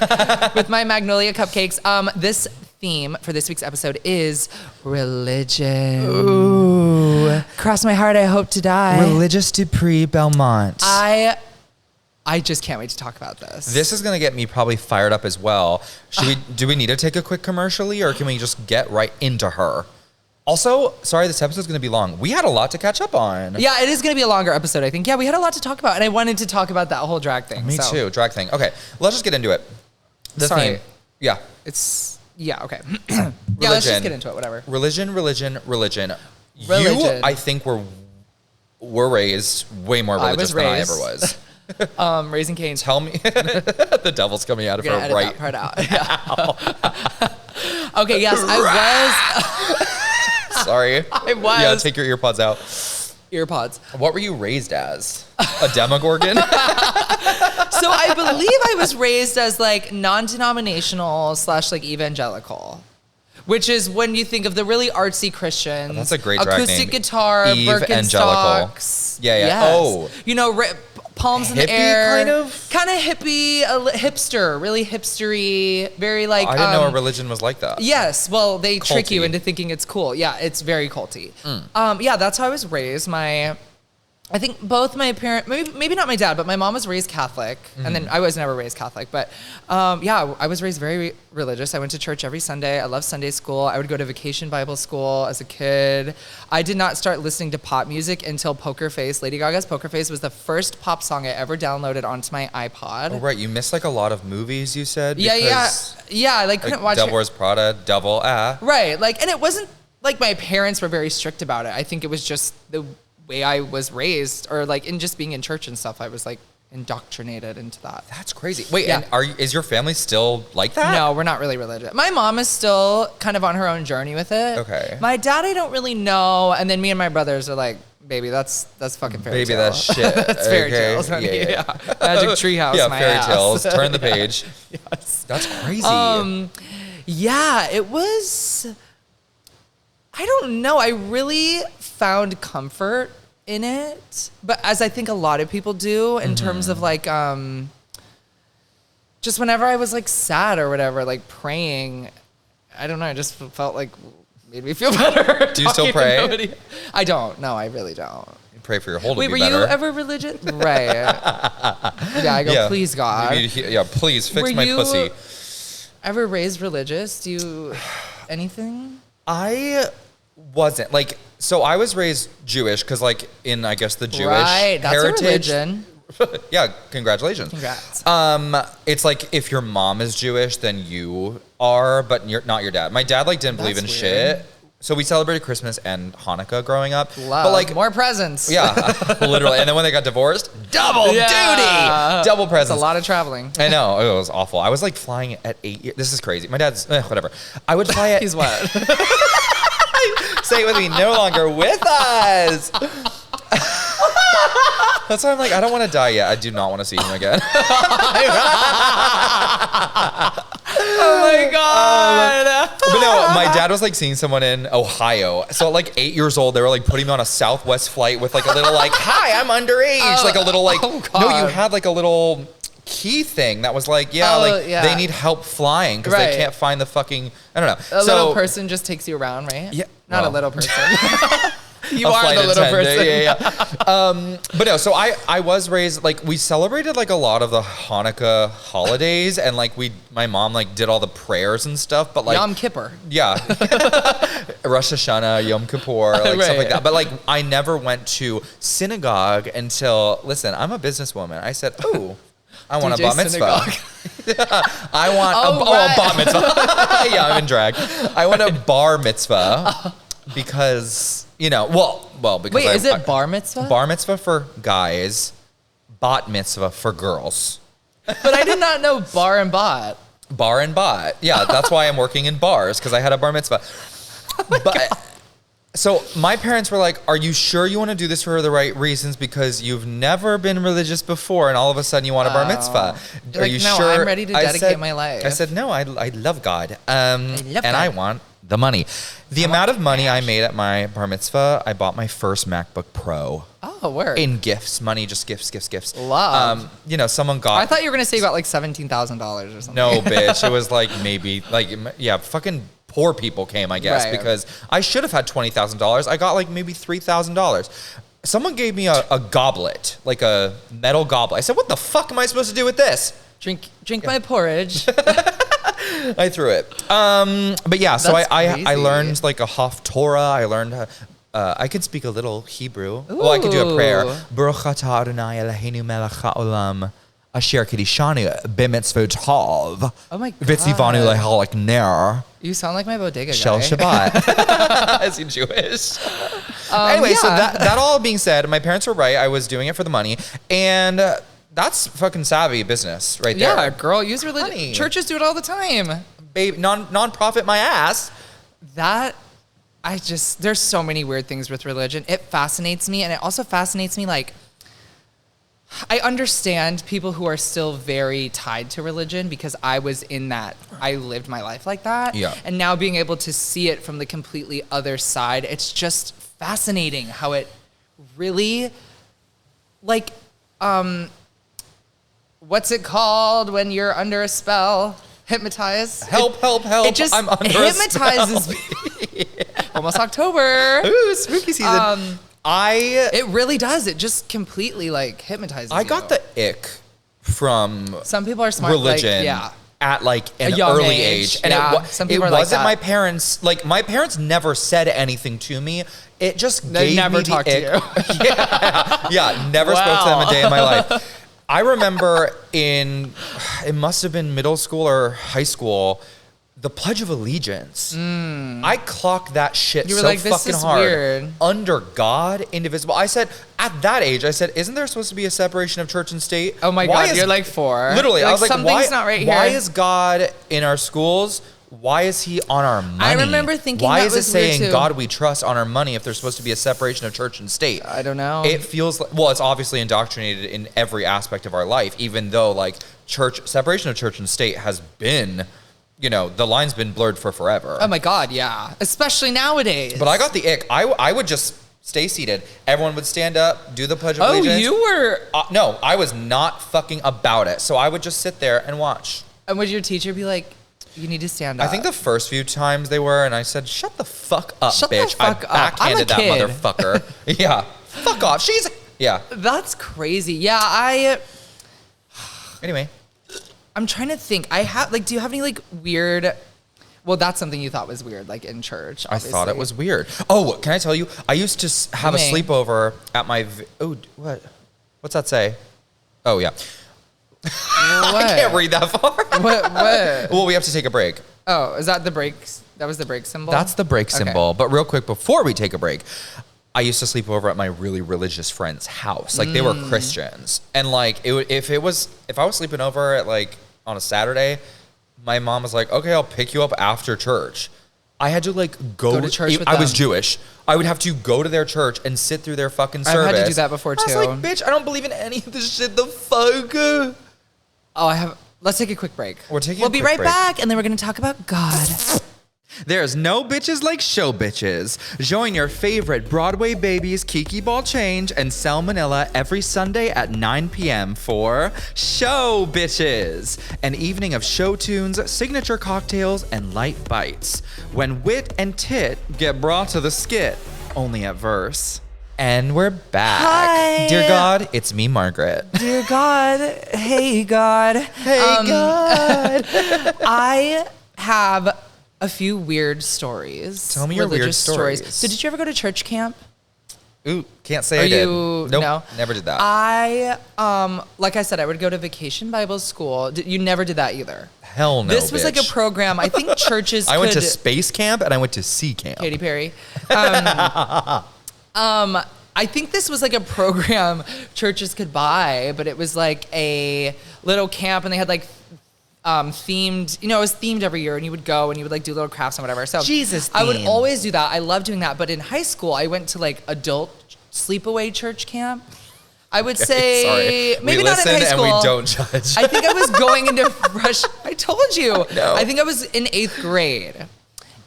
with my Magnolia cupcakes. This theme for this week's episode is religion. Ooh. Cross my heart, I hope to die. Religious Dupree Belmont. I just can't wait to talk about this. This is going to get me probably fired up as well. Do we need to take a quick commercially, or can we just get right into her? Also, sorry, this episode's going to be long. We had a lot to catch up on. Yeah, it is going to be a longer episode, I think. Yeah, we had a lot to talk about, and I wanted to talk about that whole drag thing. Me too, drag thing. Okay, let's just get into it. The theme. Yeah. Okay. Yeah, let's just get into it, whatever. Religion. You, I think, were raised way more religious than I ever was. Raising Cane's. Tell me. The devil's coming out of her right. That part out. Yeah. Okay, yes, I was. Sorry. I was. Yeah, take your earpods out. Earpods. What were you raised as? A demogorgon? So I believe I was raised as like non-denominational / like evangelical, which is when you think of the really artsy Christians. That's a great drag name. Acoustic guitar, Birkenstocks. Yeah. Yes. Oh. You know, palms in the air. Kind of hippie, hipster, really hipstery, very like. I didn't know a religion was like that. Yes, well, they trick you into thinking it's cool. Yeah, it's very culty. Yeah, that's how I was raised. I think both my parents, maybe not my dad, but my mom was raised Catholic, and then I was never raised Catholic. But yeah, I was raised very religious. I went to church every Sunday. I loved Sunday school. I would go to vacation Bible school as a kid. I did not start listening to pop music until Poker Face. Lady Gaga's Poker Face was the first pop song I ever downloaded onto my iPod. Oh, right. You missed like a lot of movies, you said? Yeah. I like couldn't watch Devil Wears Prada, Devil, Right. Like, and it wasn't like my parents were very strict about it. I think it was just the way I was raised, or like in just being in church and stuff, I was like indoctrinated into that. That's crazy. Wait, and is your family still like that? No, we're not really religious. My mom is still kind of on her own journey with it. Okay. My dad, I don't really know, and then me and my brothers are like, baby, that's fucking fairy tale. Baby, that's shit. That's fairy tales, honey. Yeah. Magic treehouse. Yeah, fairy tales. Turn the page. Yes. That's crazy. Yeah, it was. I don't know. I really found comfort in it, but as I think a lot of people do in terms of like, just whenever I was like sad or whatever, like praying, I don't know. I just felt like made me feel better. Do you still pray? I don't. No, I really don't. pray for your hole to Wait, be were better. you ever religious? Right. Yeah, I go, please, God. Yeah, please fix my pussy. Ever raised religious? Do you anything? I wasn't like, so I was raised Jewish because like in, I guess, the Jewish that's heritage. a religion. Yeah, congratulations. Congrats. It's like if your mom is Jewish, then you are, but you're not your dad. My dad like didn't believe in shit. So we celebrated Christmas and Hanukkah growing up. Love. But like more presents. Yeah, literally. And then when they got divorced, double duty, double presents. That's a lot of traveling. I know. It was awful. I was like flying at 8 years. This is crazy. My dad's, whatever. I would fly at. He's what? Say it with me, no longer with us. That's why I'm like, I don't want to die yet. I do not want to see him again. Oh my God. But no, my dad was like seeing someone in Ohio. So at like 8 years old, they were like putting me on a Southwest flight with like a little like, hi, I'm underage. Like a little like, no, you had like a little key thing that was like, they need help flying because they can't find the fucking, I don't know. A little person just takes you around, right? Yeah. Not a little person. You are the little person. Yeah. But no, so I was raised, like, we celebrated like a lot of the Hanukkah holidays, and like my mom like did all the prayers and stuff, but like Yom Kippur. Yeah. Rosh Hashanah, Yom Kippur, like stuff like that. But like I never went to synagogue until, listen, I'm a businesswoman. I said, oh, I want a bat mitzvah. I want a bat mitzvah. Yeah, I'm in drag. I want a bar mitzvah because, you know, well, because wait, is it bar mitzvah? Bar mitzvah for guys, bat mitzvah for girls. But I did not know bar and bot. Bar and bot. Yeah, that's why I'm working in bars, because I had a bar mitzvah. So my parents were like, are you sure you want to do this for the right reasons? Because you've never been religious before, and all of a sudden you want a bar mitzvah. Are you sure? I'm ready to dedicate my life. I said, no, I love God. I want the money. The amount of money I made at my bar mitzvah, I bought my first MacBook Pro. Oh, word. In gifts. Money, just gifts. Love. You know, someone got... I thought you were going to say you got like $17,000 or something. No, bitch. It was like maybe, like, yeah, fucking poor people came, I guess, because I should have had $20,000. I got like maybe $3,000. Someone gave me a goblet, like a metal goblet. I said, what the fuck am I supposed to do with this? Drink my porridge. I threw it. But yeah, so I learned like a Haftorah. I learned, I could speak a little Hebrew. Ooh. Well, I could do a prayer. Baruch atah Adonai Eloheinu melech haolam asher kiddushanu b'mitzvot tov. Oh my God. V'tzivanu lehalak ner. You sound like my bodega guy. Shel Shabbat. Is he Jewish? Anyway, so that all being said, my parents were right. I was doing it for the money. And that's fucking savvy business right there. Yeah, girl, use religion. Honey. Churches do it all the time. Babe, non-profit my ass. There's so many weird things with religion. It fascinates me. And it also fascinates me, like, I understand people who are still very tied to religion because I was in that. I lived my life like that. Yeah. And now being able to see it from the completely other side, it's just fascinating how it really, like, what's it called when you're under a spell? Hypnotize? Help. It just I'm under hypnotizes me. Almost October. Ooh, spooky season. It really does. It just completely like hypnotizes you. I got the ick from some people are smart religion at like an early age. And it wasn't my parents. Like my parents never said anything to me. It just gave me the talked ick. To you. Yeah, never spoke to them a day in my life. I remember it must have been middle school or high school, the Pledge of Allegiance. I clocked that shit so like, fucking hard. Weird. Under God, indivisible. I said, at that age, isn't there supposed to be a separation of church and state? Oh my God, you're like 4. Literally, you're I was like, something's not right why here. is God in our schools? Why is he on our money? I remember thinking why that is it was weird saying too. God we trust on our money if there's supposed to be a separation of church and state? I don't know. It feels like, well, it's obviously indoctrinated in every aspect of our life, even though like separation of church and state has been, you know, the line's been blurred for forever. Oh my God, yeah. Especially nowadays. But I got the ick. I would just stay seated. Everyone would stand up, do the Pledge of Allegiance. Oh, you were? No, I was not fucking about it. So I would just sit there and watch. And would your teacher be like, you need to stand up? I think the first few times they were, and I said, shut the fuck up, Shut bitch. the fuck I backhanded up. I'm a that kid. motherfucker. Yeah. Fuck off. Yeah. That's crazy. Yeah, Anyway. I'm trying to think. Do you have any like weird... Well, that's something you thought was weird, like in church, obviously. I thought it was weird. Oh, can I tell you? I used to have a sleepover at my... what? What's that say? Oh, yeah. I can't read that far. What? Well, we have to take a break. Oh, is that the break? That was the break symbol? That's the break symbol. But real quick, before we take a break, I used to sleep over at my really religious friend's house. Like, they were Christians. And, like, if I was sleeping over at, like, on a Saturday... My mom was like, okay, I'll pick you up after church. I had to like go to church with them. I was Jewish. I would have to go to their church and sit through their fucking service. I've had to do that before too. I was like, bitch, I don't believe in any of this shit. The fuck? Let's take a quick break. We'll be right back, and then we're going to talk about God. There's no bitches like show bitches. Join your favorite Broadway babies Kiki Ball Change and Selma Nilla every Sunday at 9 p.m. for Show Bitches, an evening of show tunes, signature cocktails, and light bites. When wit and tit get brought to the skit, only at Verse. And we're back. Hi. Dear God, it's me, Margaret. Dear God, hey God. Hey God. I have a few weird stories. Tell me your weird stories. So did you ever go to church camp? Ooh, can't say I did. Nope, no? Never did that. Like I said, I would go to Vacation Bible School. You never did that either. Hell no, This was like a program. I think churches I went to space camp and I went to sea camp. Katy Perry. I think this was like a program churches could buy, but it was like a little camp and they had like themed, it was themed every year and you would go and you would like do little crafts and whatever. So Jesus I would always do that. I love doing that. But in high school, I went to like adult sleepaway church camp. I would say maybe not in high school. And we don't judge. I think I was going into I told you. No. I think I was in 8th grade.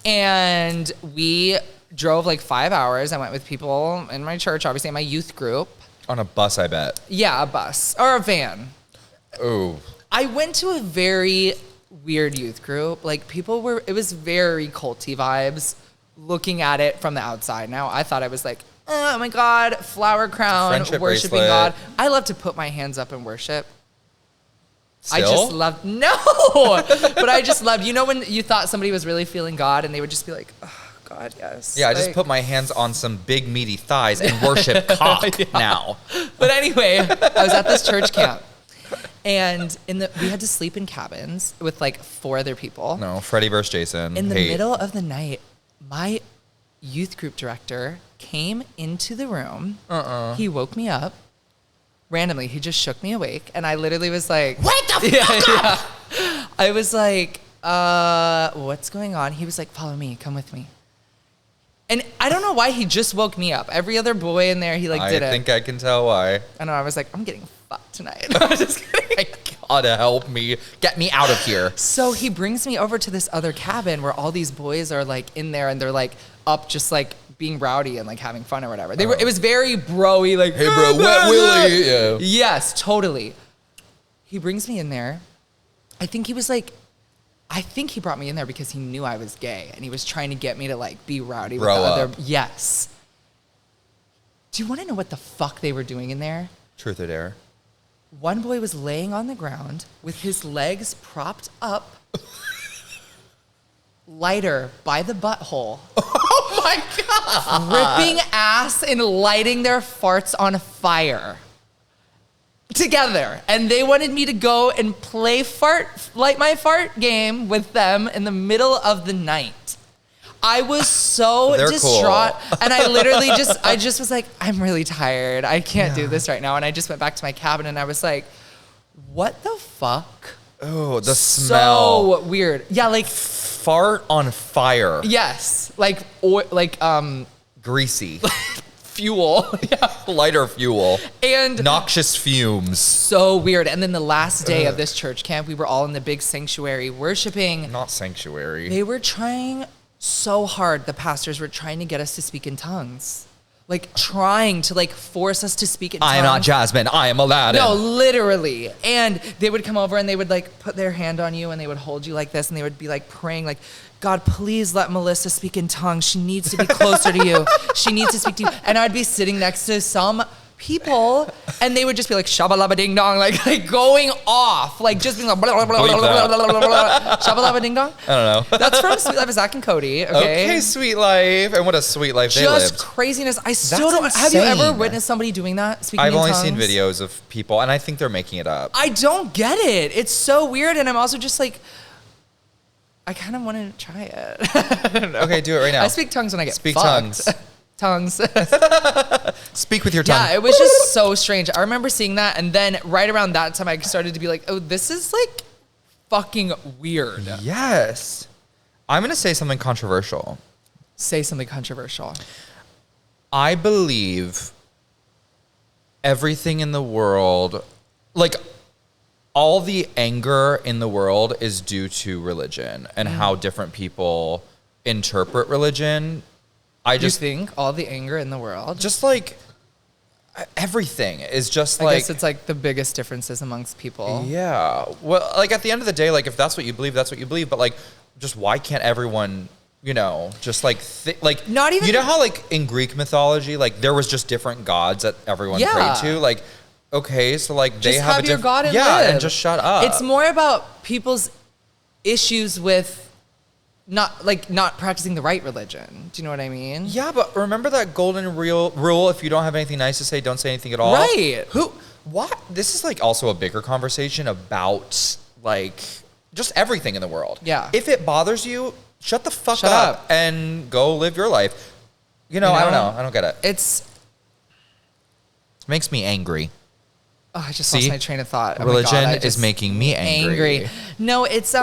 And we drove like 5 hours. I went with people in my church, obviously in my youth group. On a bus, I bet. Yeah, a bus or a van. Oh. I went to a very weird youth group. Like it was very culty vibes looking at it from the outside. Now I thought I was like, oh my God, flower crown, Friendship worshiping bracelet. God. I love to put my hands up and worship. Still? I just loved, but I just loved, when you thought somebody was really feeling God and they would just be like, oh God, yes. Yeah, I just put my hands on some big meaty thighs and worship cock now. But anyway, I was at this church camp. And we had to sleep in cabins with like 4 other people. No, Freddy versus Jason. In the middle of the night, my youth group director came into the room. He woke me up. Randomly, he just shook me awake. And I literally was like, wake the fuck up! I was like, what's going on? He was like, follow me, come with me. And I don't know why he just woke me up. Every other boy in there, he did it. I think I can tell why. I know, I was like, I'm getting fucked tonight. I was just kidding. Gotta help me. Get me out of here. So he brings me over to this other cabin where all these boys are like in there and they're like up just like being rowdy and like having fun or whatever. It was very bro-y, like, hey bro, wet willy. Yeah. Yes, totally. He brings me in there. I think he brought me in there because he knew I was gay and he was trying to get me to like be rowdy with the other. Yes. Do you want to know what the fuck they were doing in there? Truth or dare. One boy was laying on the ground with his legs propped up, lighter by the butthole. Oh my God. Ripping ass and lighting their farts on fire. Together. And they wanted me to go and play light my fart game with them in the middle of the night. I was so distraught. Cool. And I literally I just was like, I'm really tired. I can't do this right now. And I just went back to my cabin and I was like, what the fuck? Oh, the smell. So weird. Yeah, like fart on fire. Yes. Greasy. Fuel. Yeah. Lighter fuel. And noxious fumes. So weird. And then the last day of this church camp, we were all in the big sanctuary worshiping. Not sanctuary. They were trying so hard. The pastors were trying to get us to speak in tongues. like trying to like force us to speak in tongues. I am not Jasmine. I am Aladdin. No, literally. And they would come over and they would like put their hand on you and they would hold you like this and they would be like praying like, God, please let Melissa speak in tongues. She needs to be closer to you. She needs to speak to you. And I'd be sitting next to some people and they would just be like shabba ding dong, like going off, like just being like blah, blah, blah, blah, blah, blah, blah, blah. Shabba ding dong. I don't know. That's from Sweet Life of Zach and Cody. Okay, Sweet Life. And what a sweet life they lived. Just craziness. I still don't. Have you ever witnessed somebody doing that? Speaking I've in only tongues? seen videos of people, and I think they're making it up. I don't get it. It's so weird, and I'm also just like, I kind of want to try it. I don't know. Okay, do it right now. I speak tongues when I get Speak fucked. tongues. Tongues. Speak with your tongue. Yeah, it was just so strange. I remember seeing that, and then right around that time, I started to be like, oh, this is like fucking weird. Yes. I'm going to say something controversial. Say something controversial. I believe everything in the world, like all the anger in the world is due to religion and how different people interpret religion. I just think all the anger in the world, just like everything is just I guess it's like the biggest differences amongst people. Yeah. Well, like at the end of the day, like if that's what you believe, that's what you believe. But like, just why can't everyone, you know, just like, like not even, you know how like in Greek mythology, like there was just different gods that everyone prayed to. Like, okay, so like they just have a your God and live. and just shut up. It's more about people's issues with not practicing the right religion. Do you know what I mean? Yeah, but remember that golden rule: if you don't have anything nice to say, don't say anything at all. Right. What? This is like also a bigger conversation about like just everything in the world. Yeah. If it bothers you, shut the fuck up and go live your life. You know, I don't know. I don't get it. It makes me angry. Oh, I just lost my train of thought. Religion is making me angry. No, it's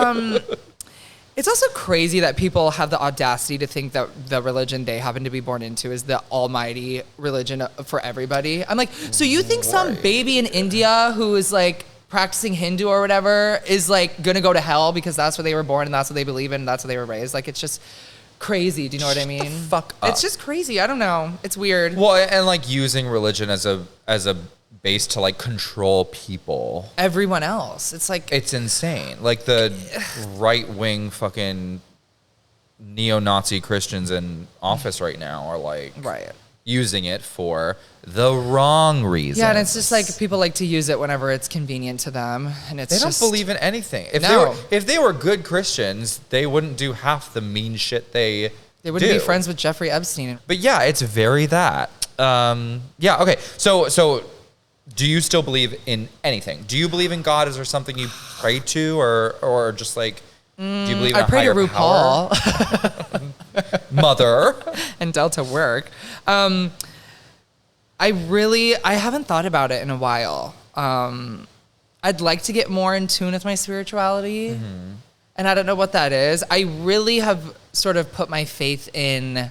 it's also crazy that people have the audacity to think that the religion they happen to be born into is the almighty religion for everybody. I'm like, so you think some baby in India who is like practicing Hindu or whatever is like gonna go to hell because that's where they were born and that's what they believe in and that's what they were raised? Like, it's just crazy. Do you know what I mean? Fuck up. It's just crazy. I don't know. It's weird. Well, and like using religion as a base to like control people. Everyone else. It's like, it's insane. Like the right wing fucking neo-Nazi Christians in office right now are like using it for the wrong reasons. Yeah, and it's just like people like to use it whenever it's convenient to them, and it's they don't believe in anything. If they were good Christians, they wouldn't do half the mean shit they wouldn't be friends with Jeffrey Epstein. But yeah, it's very that. Yeah. Okay. So. Do you still believe in anything? Do you believe in God? Is there something you pray to, or just like, do you believe in a higher power? I pray to RuPaul, Mother, and Delta Work. I haven't thought about it in a while. I'd like to get more in tune with my spirituality, and I don't know what that is. I really have sort of put my faith in,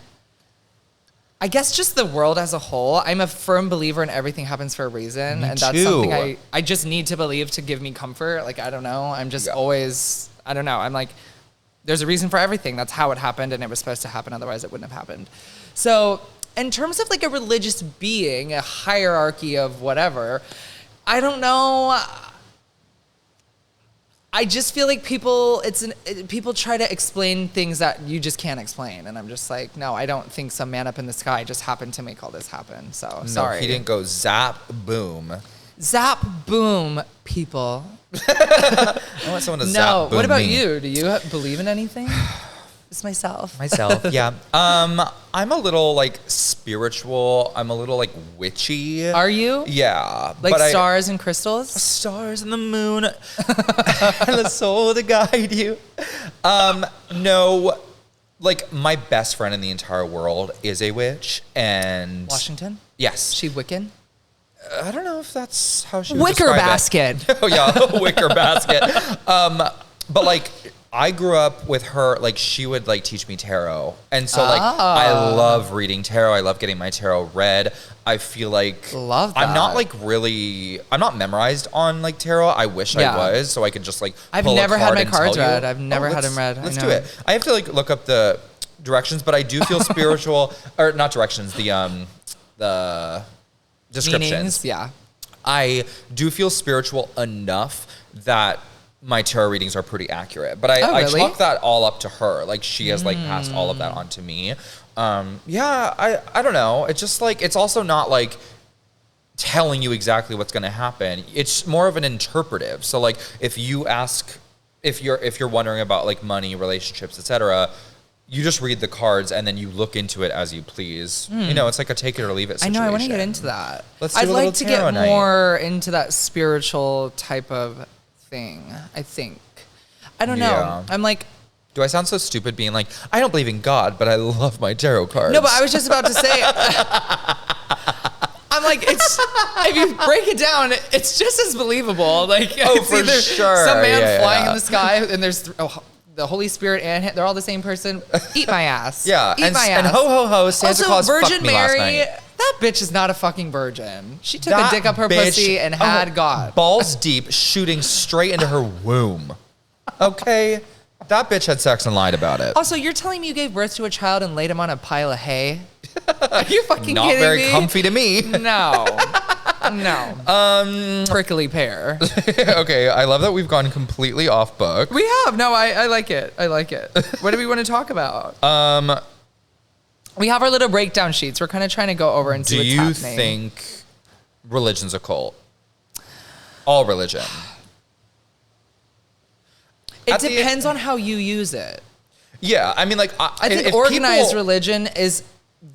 I guess, just the world as a whole. I'm a firm believer in everything happens for a reason. Me and that's too. something I just need to believe to give me comfort. Like, I don't know. I'm just always, I don't know. I'm like, there's a reason for everything. That's how it happened, and it was supposed to happen. Otherwise, it wouldn't have happened. So in terms of like a religious being, a hierarchy of whatever, I don't know. I just feel like people try to explain things that you just can't explain. And I'm just like, no, I don't think some man up in the sky just happened to make all this happen. So, sorry. No, he didn't go zap, boom. Zap, boom, people. I want someone to zap, boom. No, what about you? Do you believe in anything? It's myself, yeah. I'm a little like spiritual. I'm a little like witchy. Are you? Yeah. Like stars and crystals? Stars and the moon and the soul to guide you. No, like my best friend in the entire world is a witch, and Washington? Yes. She Wiccan? I don't know if that's how she would Wicker basket. Oh yeah, wicker basket. But like, I grew up with her, like she would like teach me tarot. And so like, I love reading tarot. I love getting my tarot read. I feel like love that. I'm not like really, I'm not memorized on like tarot. I wish I was, so I could just like I've pull never a had card my and cards tell you. read. I've never had them read. Let's do it. I have to like look up the directions, but I do feel spiritual, or not directions, the the descriptions. Meanings, yeah. I do feel spiritual enough that my tarot readings are pretty accurate, but I chalk that all up to her. Like she has like passed all of that on to me. I don't know. It's just like, it's also not like telling you exactly what's going to happen. It's more of an interpretive. So like if you ask, if you're wondering about like money, relationships, etc., you just read the cards and then you look into it as you please. You know, it's like a take it or leave it situation. I know, I want to get into that. I'd like to get more into that spiritual type of thing, I think. I don't know. I'm like... Do I sound so stupid being like, I don't believe in God, but I love my tarot cards? No, but I was just about to say... I'm like, it's if you break it down, it's just as believable. Like, it's for sure. Some man flying in the sky, and there's the Holy Spirit and they're all the same person. Eat my ass. Yeah, eat my ass. And ho ho ho, Santa also, Claus Virgin fucked me Mary, last night. That bitch is not a fucking virgin. She took a dick up her pussy and had God. Balls deep, shooting straight into her womb. Okay, that bitch had sex and lied about it. Also, you're telling me you gave birth to a child and laid him on a pile of hay? Are you fucking Not kidding me? Not very comfy to me. No. No. Prickly pear. Okay, I love that we've gone completely off book. We have. No, I like it. I like it. What do we want to talk about? We have our little breakdown sheets. We're kind of trying to go over and see what's happening. Do you think religion's a cult? All religion. It depends on how you use it. Yeah, I mean, like... I think organized religion is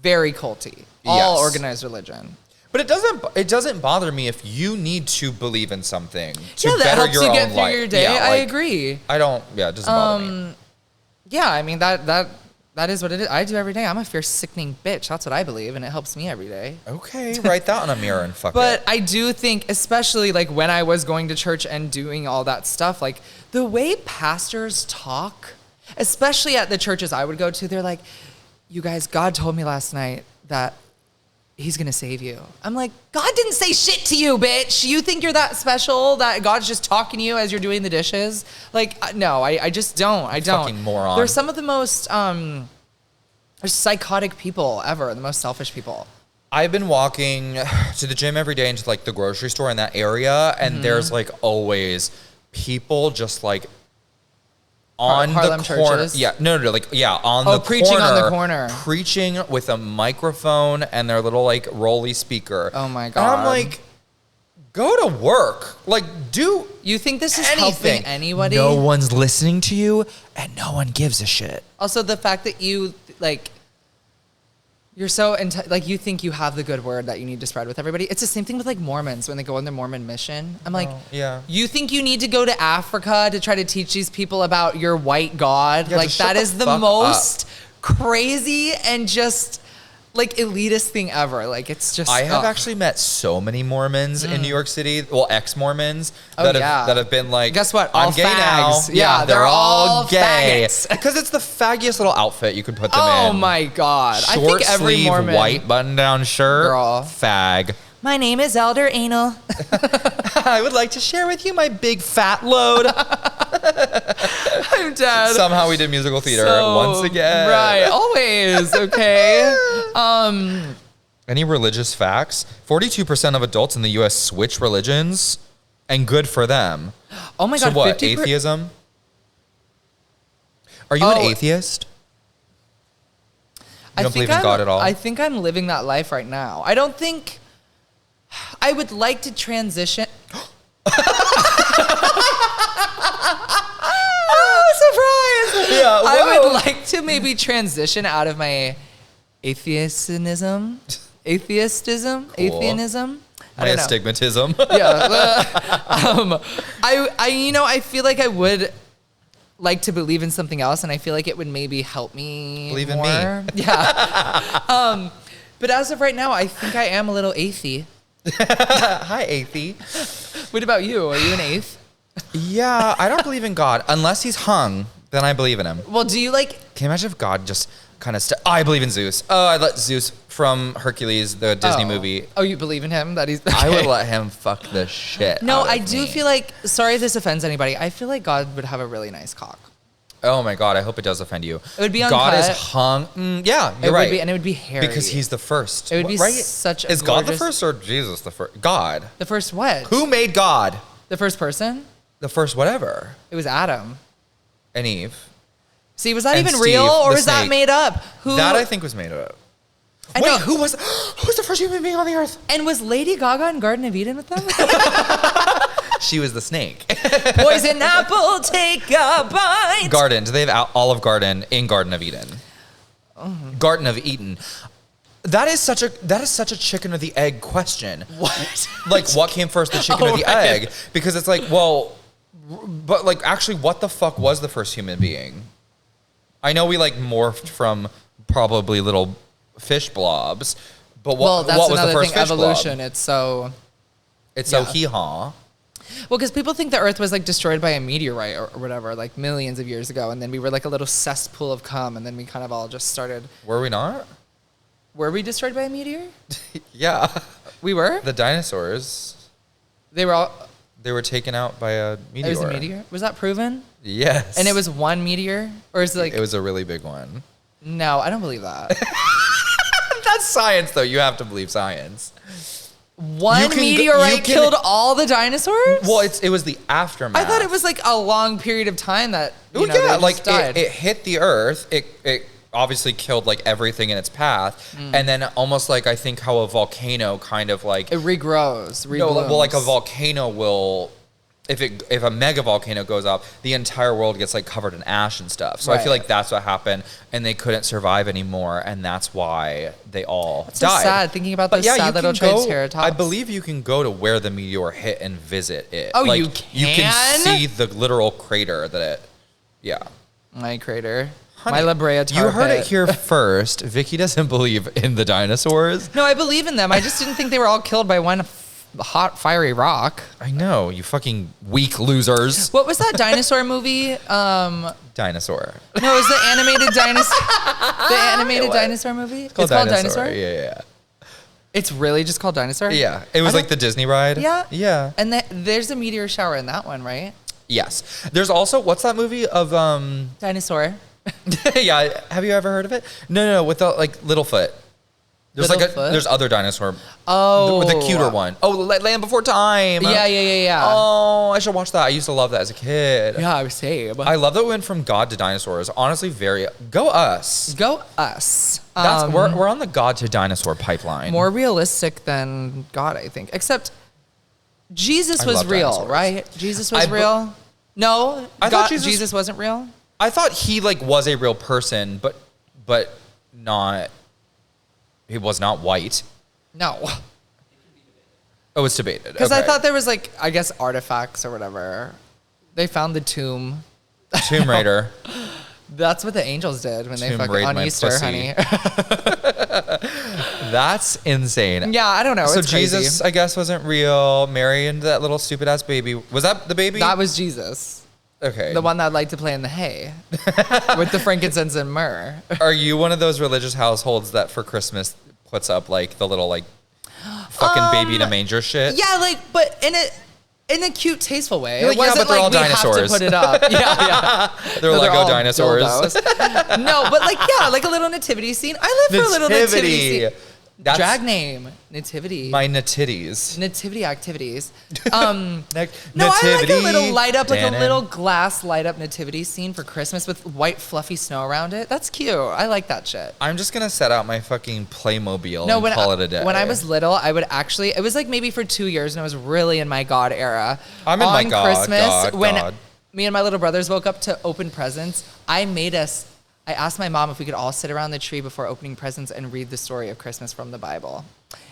very culty. All organized religion. But it doesn't bother me if you need to believe in something to that better helps your you own get through life. your day. Yeah, I agree. It doesn't bother me. Yeah, I mean, that is what it is. I do every day. I'm a fierce, sickening bitch. That's what I believe, and it helps me every day. Okay, write that on a mirror and fuck it. But I do think, especially like when I was going to church and doing all that stuff, like the way pastors talk, especially at the churches I would go to, they're like, you guys, God told me last night that he's going to save you. I'm like, God didn't say shit to you, bitch. You think you're that special that God's just talking to you as you're doing the dishes? Like, no, I just don't. I don't. Fucking moron. They're some of the most psychotic people ever, the most selfish people. I've been walking to the gym every day into like the grocery store in that area, and there's like always people just like on Harlem the corner. churches? Yeah, no, like on the preaching on the corner. Preaching with a microphone and their little like rolly speaker. Oh my God. And I'm like, go to work. Like, do You think this is anything. helping anybody? No one's listening to you, and no one gives a shit. Also, the fact that you like, you're so like you think you have the good word that you need to spread with everybody. It's the same thing with like Mormons when they go on their Mormon mission. I'm like, yeah. You think you need to go to Africa to try to teach these people about your white God? Yeah, like that is the most crazy and just like elitist thing ever. Like it's just. I have actually met so many Mormons in New York City. Well, ex-Mormons that have been like, guess what? I'm all gay fags. now. Yeah, they're all gay faggots. because it's the faggiest little outfit you could put them in. Oh my God! Short I think every sleeve, Mormon white button-down shirt. Girl. Fag. My name is Elder Anal. I would like to share with you my big fat load. I'm dead. Somehow we did musical theater once again. Right, always, okay. Any religious facts? 42% of adults in the U.S. switch religions, and good for them. Oh my God, so what, atheism? Are you an atheist? You don't believe in God at all? I think I'm living that life right now. I don't think... I would like to transition... Oh, surprise! Yeah, I would like to maybe transition out of my atheism. Atheistism? Cool. Atheism? My astigmatism. Yeah. I feel like I would like to believe in something else, and I feel like it would maybe help me believe more. in me. Yeah. But as of right now, I think I am a little athe. Hi, athe. What about you? Are you an athe? Yeah, I don't believe in God. Unless he's hung, then I believe in him. Well, do you like... Can you imagine if God just kind of... I believe in Zeus. Oh, I let Zeus from Hercules, the Disney movie. Oh, you believe in him? That he's... Okay. I would let him fuck the shit No, out of I do me. feel like... Sorry if this offends anybody. I feel like God would have a really nice cock. Oh my God, I hope it does offend you. It would be uncut. God is hung. Yeah, you're right. And it would be hairy. Because he's the first. It would be such a Is God the first or Jesus the first? God. The first what? Who made God? The first person? The first whatever. It was Adam. And Eve. See, was that And even Steve, real or was snake. that made up? That I think was made up. Wait, who was the first human being on the earth? And was Lady Gaga in Garden of Eden with them? She was the snake. Poison apple, take a bite. Garden. Do they have Olive Garden in Garden of Eden? Garden of Eden. That is such a chicken or the egg question. What? Like, what came first, the chicken or the egg? Because it's like, well, but like, actually, what the fuck was the first human being? I know we like morphed from probably little fish blobs, but what was the first fish evolution. blob? It's so hee-haw. Well, because people think the Earth was like destroyed by a meteorite or whatever, like millions of years ago, and then we were like a little cesspool of cum, and then we kind of all just started. Were we not? Were we destroyed by a meteor? Yeah. We were? The dinosaurs. They were taken out by a meteor. It was a meteor? Was that proven? Yes. And it was one meteor? Or is it like... It was a really big one. No, I don't believe that. That's science, though. You have to believe science. One meteorite killed all the dinosaurs? Well, it was the aftermath. I thought it was like a long period of time that, they died. It hit the Earth. It obviously killed like everything in its path, and then almost like I think how a volcano kind of like it regrows. No, well, like a volcano will, if a mega volcano goes up, the entire world gets like covered in ash and stuff. So I feel like that's what happened, and they couldn't survive anymore, and that's why they all died. So sad thinking about those sad little triceratops. I believe you can go to where the meteor hit and visit it. Oh, like, you can? You can see the literal crater that it. Yeah. My crater. Honey, my La Brea tar You heard pit. it here first. Vicky doesn't believe in the dinosaurs. No, I believe in them. I just didn't think they were all killed by one hot, fiery rock. I know, you fucking weak losers. What was that dinosaur movie? Dinosaur. No, it was the animated dinosaur. The animated dinosaur movie. It's called Dinosaur. Yeah. It's really just called Dinosaur. Yeah, it was like the Disney ride. Yeah. And there's a meteor shower in that one, right? Yes. There's also what's that movie of Dinosaur. Yeah, have you ever heard of it? No, with the like Littlefoot. There's Littlefoot? there's other dinosaur. Oh, with the cuter one. Oh, Land Before Time. Yeah. Oh, I should watch that. I used to love that as a kid. Yeah, I was same. I love that we went from God to dinosaurs. Honestly, go us. Go us. That's we're on the God to dinosaur pipeline. More realistic than God, I think. Except Jesus was real, dinosaurs. right? Jesus was real. No, I thought Jesus wasn't real. I thought he like was a real person, but not. He was not white. No. Oh, it's debated. Because I thought there was like, I guess, artifacts or whatever. They found the tomb. Tomb Raider. That's what the angels did when they Tomb fucked raid on my Easter, pussy. honey. That's insane. Yeah, I don't know. So it's Jesus, crazy. I guess, wasn't real. Mary and that little stupid ass baby. Was that the baby? That was Jesus. Okay. The one that liked to play in the hay with the frankincense and myrrh. Are you one of those religious households that for Christmas puts up like the little like fucking baby in a manger shit? Yeah, like, but in a cute, tasteful way. You're like, it wasn't but they're all we dinosaurs. have to put it up. Yeah. They're Lego all dinosaurs. dildos. No, but like, yeah, like a little nativity scene. I live for a little nativity scene. That's drag name, nativity. My natitties. Nativity activities. No, I like a little light up, like a Dannon. little glass light up nativity scene for Christmas with white fluffy snow around it. That's cute. I like that shit. I'm just gonna set out my fucking Playmobil No, and call it a day. When I was little, I would actually, it was like maybe for 2 years, and I was really in my God era. I'm in my God, Christmas, when God. me and my little brothers woke up to open presents, I asked my mom if we could all sit around the tree before opening presents and read the story of Christmas from the Bible.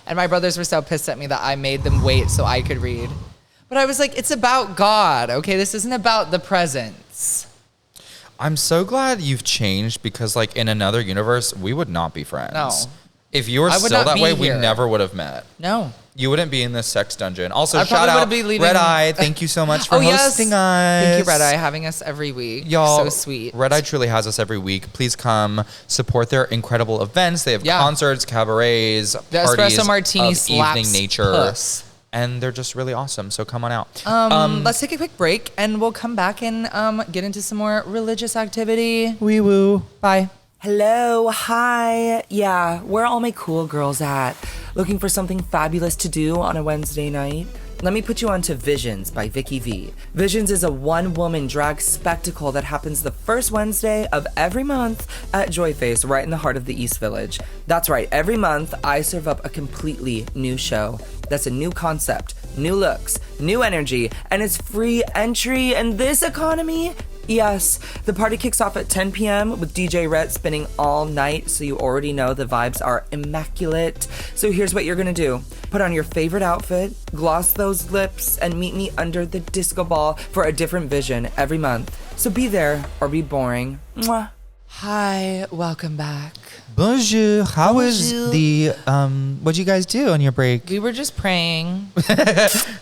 And my brothers were so pissed at me that I made them wait so I could read. But I was like, it's about God, okay? This isn't about the presents. I'm so glad you've changed because, like, in another universe, we would not be friends. No. If you were I would still not that be way, here. we never would have met. No. You wouldn't be in this sex dungeon. Also, I shout probably out wouldn't be leaving- Red Eye. Thank you so much for hosting us. Thank you, Red Eye, having us every week. Y'all, so sweet. Red Eye truly has us every week. Please come support their incredible events. They have concerts, cabarets, The parties espresso martini of slaps evening nature. puss. and they're just really awesome. So come on out. Let's take a quick break, and we'll come back and get into some more religious activity. Wee woo. Bye. Hello, hi. Yeah, where are all my cool girls at? Looking for something fabulous to do on a Wednesday night? Let me put you on to Visions by Vicky Vee. Visions is a one-woman drag spectacle that happens the first Wednesday of every month at Joyface, right in the heart of the East Village. That's right, every month I serve up a completely new show. That's a new concept, new looks, new energy, and it's free entry in this economy. Yes, the party kicks off at 10 p.m. with DJ Rhett spinning all night, so you already know the vibes are immaculate. So here's what you're gonna do. Put on your favorite outfit, gloss those lips, and meet me under the disco ball for a different vision every month. So be there or be boring. Mwah. Hi, welcome back. Bonjour. How was the, what'd you guys do on your break? We were just praying.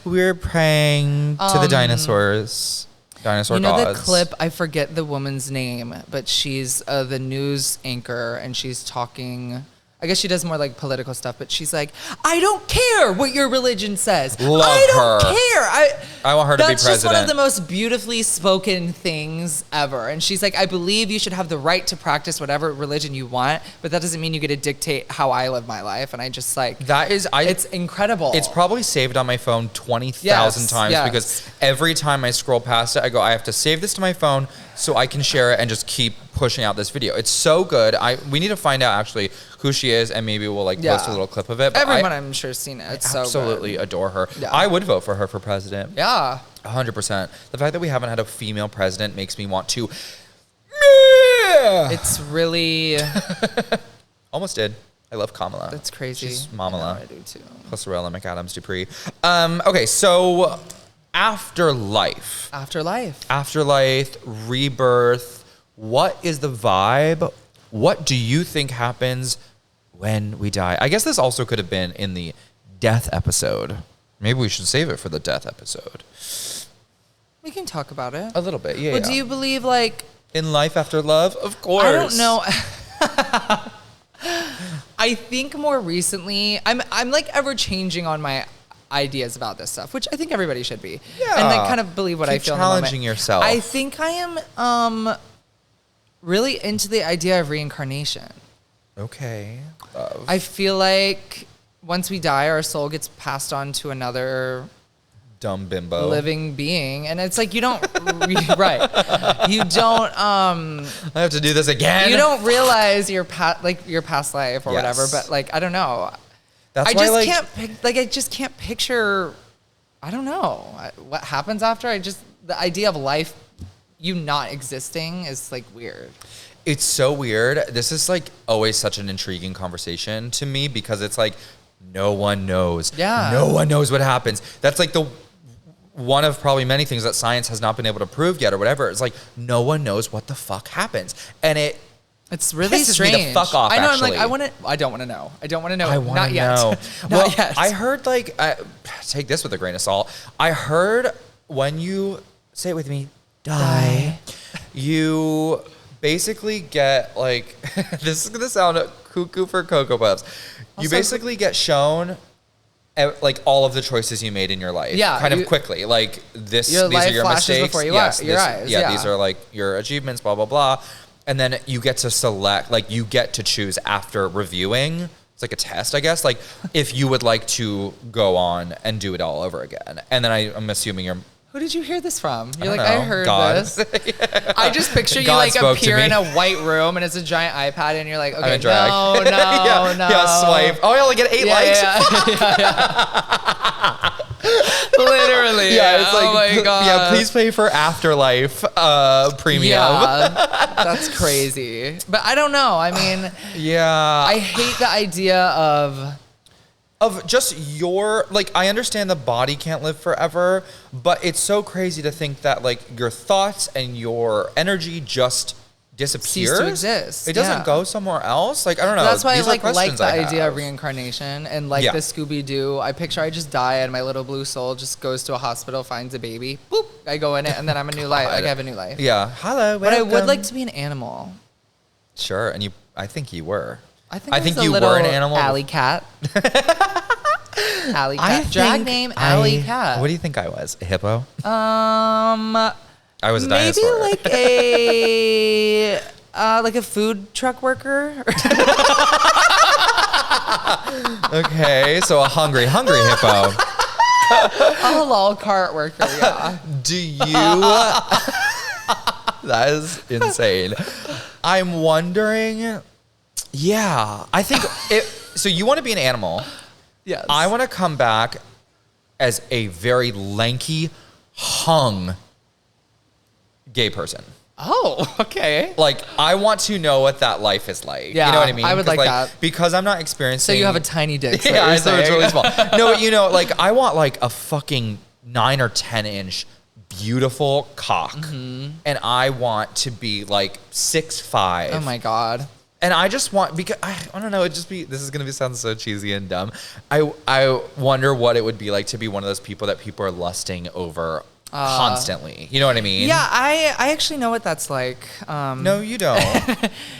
We were praying to the dinosaurs. Dinosaur gods. You know the clip, I forget the woman's name, but she's the news anchor, and she's talking, I guess she does more like political stuff, but she's like, I don't care what your religion says. Love I don't her. care. I want her to be That's president. just one of the most beautifully spoken things ever. And she's like, I believe you should have the right to practice whatever religion you want, but that doesn't mean you get to dictate how I live my life. And I just like, it's incredible. It's probably saved on my phone 20,000 times because every time I scroll past it, I go, I have to save this to my phone so I can share it and just keep pushing out this video. It's so good. We need to find out actually who she is, and maybe we'll post a little clip of it. But everyone I'm sure has seen it. It's absolutely so good. Adore her. Yeah. I would vote for her for president. Yeah. 100%. The fact that we haven't had a female president makes me want to. It's really. Almost did. I love Kamala. That's crazy. She's Mamala. I do too. Plus Lorella McAdams Dupree. Okay, so afterlife. Afterlife, rebirth. What is the vibe? What do you think happens when we die? I guess this also could have been in the death episode. Maybe we should save it for the death episode. We can talk about it. A little bit, yeah. But do you believe like in life after love? Of course. I don't know. I think more recently, I'm like ever changing on my ideas about this stuff, which I think everybody should be. Yeah. And like kind of believe what I feel. Challenging yourself. I think I am really into the idea of reincarnation. Okay. I feel like once we die, our soul gets passed on to another dumb bimbo living being, and it's like you don't right. You don't. I have to do this again. You don't realize your past life or whatever. But like I don't know. That's why I just can't picture. I don't know what happens after. The idea of life, you not existing, is like weird. It's so weird. This is like always such an intriguing conversation to me because it's like no one knows. Yeah. No one knows what happens. That's like the one of probably many things that science has not been able to prove yet or whatever. It's like no one knows what the fuck happens. And it's really pisses strange. me the fuck off, I know. actually. I'm like, I don't want to know. I don't want to know. I want Not to yet. know. Not Well, yet. I heard like, take this with a grain of salt. I heard when you, say it with me, die. You basically get like, this is going to sound cuckoo for Cocoa Puffs. You basically get shown like all of the choices you made in your life, kind of quickly. Like these are your mistakes. Before your eyes. Yeah, these are like your achievements. Blah blah blah. And then you get to select, like you get to choose after reviewing. It's like a test, I guess. Like if you would like to go on and do it all over again. And then I'm assuming you're. Who did you hear this from? You're like, know. I heard God. this. I just picture you God like spoke to appear me. in a white room and it's a giant iPad and you're like, okay, I'm in drag. no. Yeah, swipe. Oh, I only get 8 likes. Literally. Yeah, it's like, oh my God. Yeah, please pay for Afterlife premium. Yeah, that's crazy. But I don't know. I mean, I hate the idea of just your, like, I understand the body can't live forever, but it's so crazy to think that like your thoughts and your energy just disappears. Cease to exist. It doesn't go somewhere else. Like, I don't know. That's why These I are like the idea have. of reincarnation and like the Scooby-Doo. I picture I just die and my little blue soul just goes to a hospital, finds a baby, boop, I go in it, and then I'm a new life. Like I have a new life. Yeah. Hello. But I would like to be an animal. Sure, and I think you were. I think you were an animal. Alley cat. Alley cat. Drag name Alley cat. What do you think I was? A hippo? I was a maybe dinosaur. like a food truck worker. Okay, so a hungry hippo. A halal cart worker, yeah. Do you? That is insane. I'm wondering. Yeah, I think so you want to be an animal. Yes. I want to come back as a very lanky, hung gay person. Oh, okay. Like, I want to know what that life is like. Yeah, you know what I mean? I would like that. Because I'm not experiencing... So you have a tiny dick. Yeah, so it's really small. No, but like, I want like a fucking 9 or 10 inch beautiful cock. Mm-hmm. And I want to be like 6'5". Oh my God. And I just want, because I don't know, this is going to sound so cheesy and dumb. I wonder what it would be like to be one of those people that people are lusting over constantly. You know what I mean? Yeah, I actually know what that's like. No, you don't.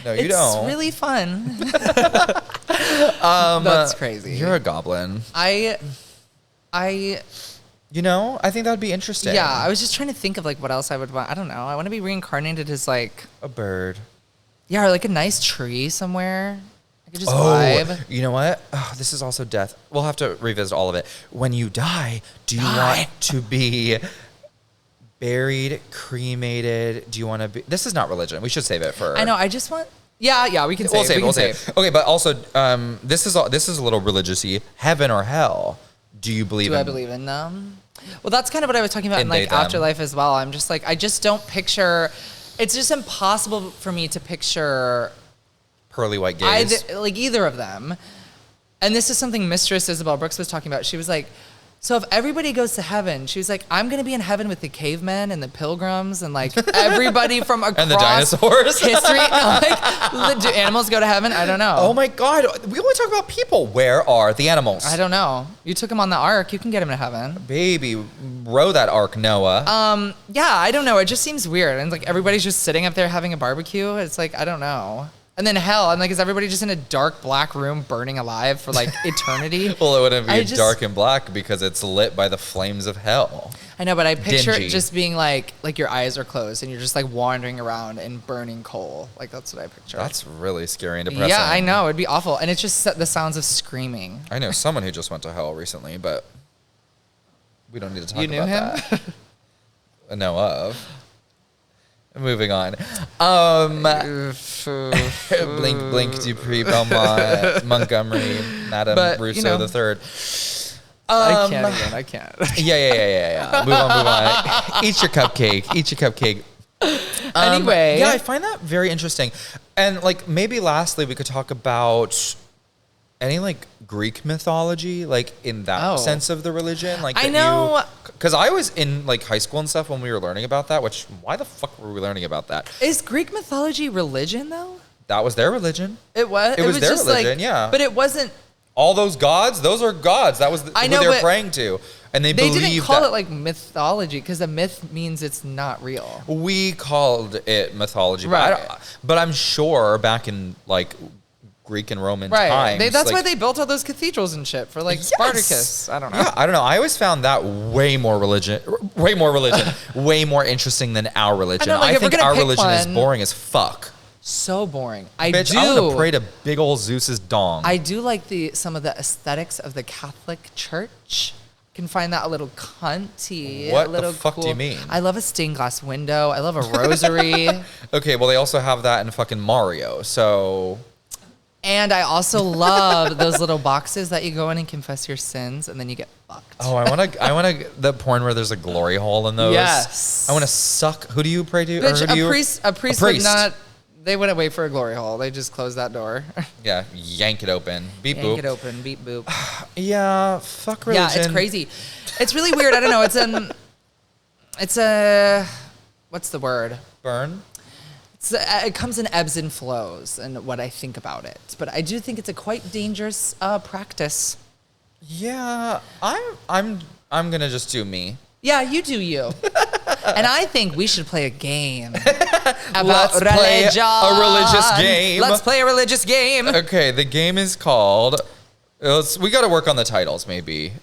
No, you don't. It's really fun. That's crazy. You're a goblin. I You know, I think that would be interesting. Yeah, I was just trying to think of like what else I would want. I don't know. I want to be reincarnated as like a bird. Yeah, or like a nice tree somewhere. I could just vibe. You know what? Oh, this is also death. We'll have to revisit all of it. When you die, do you want to be buried, cremated? Do you want to be... This is not religion. We should save it for... I know. I just want... Yeah, we can save it. We'll save it. Okay, but also, this is a little religious-y. Heaven or hell? Do you believe in... Do I believe in them? Well, that's kind of what I was talking about in like them. afterlife as well. I'm just like, I just don't picture... It's just impossible for me to picture... Pearly white gays. Either of them. And this is something Mistress Isabel Brooks was talking about. She was like, so if everybody goes to heaven, she was like, I'm going to be in heaven with the cavemen and the pilgrims and like everybody from across and the dinosaurs. History. Do animals go to heaven? I don't know. Oh my God. We only talk about people. Where are the animals? I don't know. You took them on the ark. You can get them to heaven. Baby, row that ark, Noah. Yeah, I don't know. It just seems weird. And like everybody's just sitting up there having a barbecue. It's like, I don't know. And then hell, I'm like, is everybody just in a dark black room burning alive for like eternity? Well, it wouldn't be dark and black because it's lit by the flames of hell. I know, but I picture Dingy. it just being like your eyes are closed and you're just like wandering around in burning coal. Like that's what I picture. That's really scary and depressing. Yeah, I know. It'd be awful. And it's just the sounds of screaming. I know someone who just went to hell recently, but we don't need to talk about him? that. I know of. Moving on. Blink, Dupree, Belmont, Montgomery, Madame Rousseau the Third. I can't. Yeah. Move on. Eat your cupcake. Anyway. Yeah, I find that very interesting. And like maybe lastly, we could talk about any like Greek mythology, like in that sense of the religion. Like I know. Because I was in like high school and stuff when we were learning about that, which why the fuck were we learning about that? Is Greek mythology religion though? That was their religion. It was? It was their just religion, like, yeah. But it wasn't. All those gods, those are gods. That was who they were praying to. And they didn't call it like mythology because a myth means it's not real. We called it mythology. Right. But I'm sure back in like Greek and Roman times. That's why they built all those cathedrals and shit for like Spartacus. I don't know. Yeah, I don't know. I always found that way more more interesting than our religion. I think our religion is boring as fuck. So boring. Bitch, I want to pray to big old Zeus's dong. I do like some of the aesthetics of the Catholic Church. Can find that a little cunty. What the fuck do you mean? I love a stained glass window. I love a rosary. Okay, well they also have that in fucking Mario. So. And I also love those little boxes that you go in and confess your sins, and then you get fucked. Oh, I want to the porn where there's a glory hole in those. Yes. I want to suck. Who do you pray to? Bitch, a priest would not. They wouldn't wait for a glory hole. They just close that door. Yeah, yank it open. Beep boop. Yank it open. Beep boop. Yeah, fuck religion. Yeah, it's crazy. It's really weird. I don't know. It's a. What's the word? Burn. It comes in ebbs and flows, and what I think about it. But I do think it's a quite dangerous practice. Yeah, I'm gonna just do me. Yeah, you do you. And I think we should play a game about Let's play a religious game. Let's play a religious game. Okay, the game is called We got to work on the titles, maybe.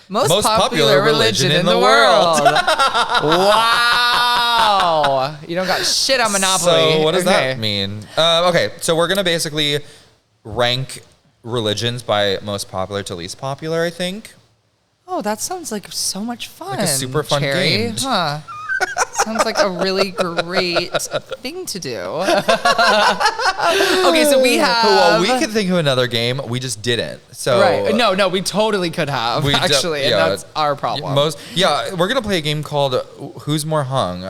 Most popular religion in the world. Wow. You don't got shit on Monopoly. So what does that mean? Okay, so we're going to basically rank religions by most popular to least popular, I think. Oh, that sounds like so much fun. Like a super fun game. Huh. Sounds like a really great thing to do. Okay, so we have... Well, we could think of another game. We just didn't. So right. No, we totally could have, actually. And that's our problem. We're going to play a game called Who's More Hung?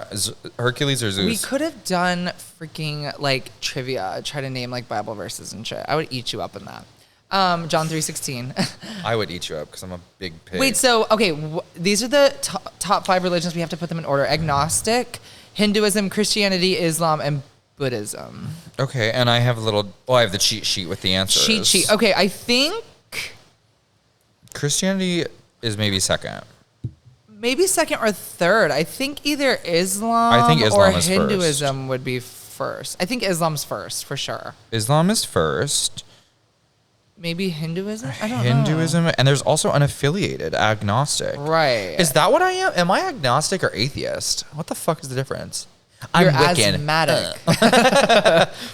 Hercules or Zeus? We could have done freaking, like, trivia. Try to name, like, Bible verses and shit. I would eat you up in that. John 3:16. I would eat you up because I'm a big pig. Wait, so, okay, these are the top 5 religions. We have to put them in order. Agnostic, Hinduism, Christianity, Islam, and Buddhism. Okay, and I have I have the cheat sheet with the answers. Cheat sheet. Okay, I think... Christianity is maybe second. Maybe second or third. I think either Islam or Hinduism would be first. I think Islam's first, for sure. Islam is first. Maybe Hinduism? I don't know. Hinduism, and there's also unaffiliated, agnostic. Right. Is that what I am? Am I agnostic or atheist? What the fuck is the difference? You're I'm Wiccan. asthmatic.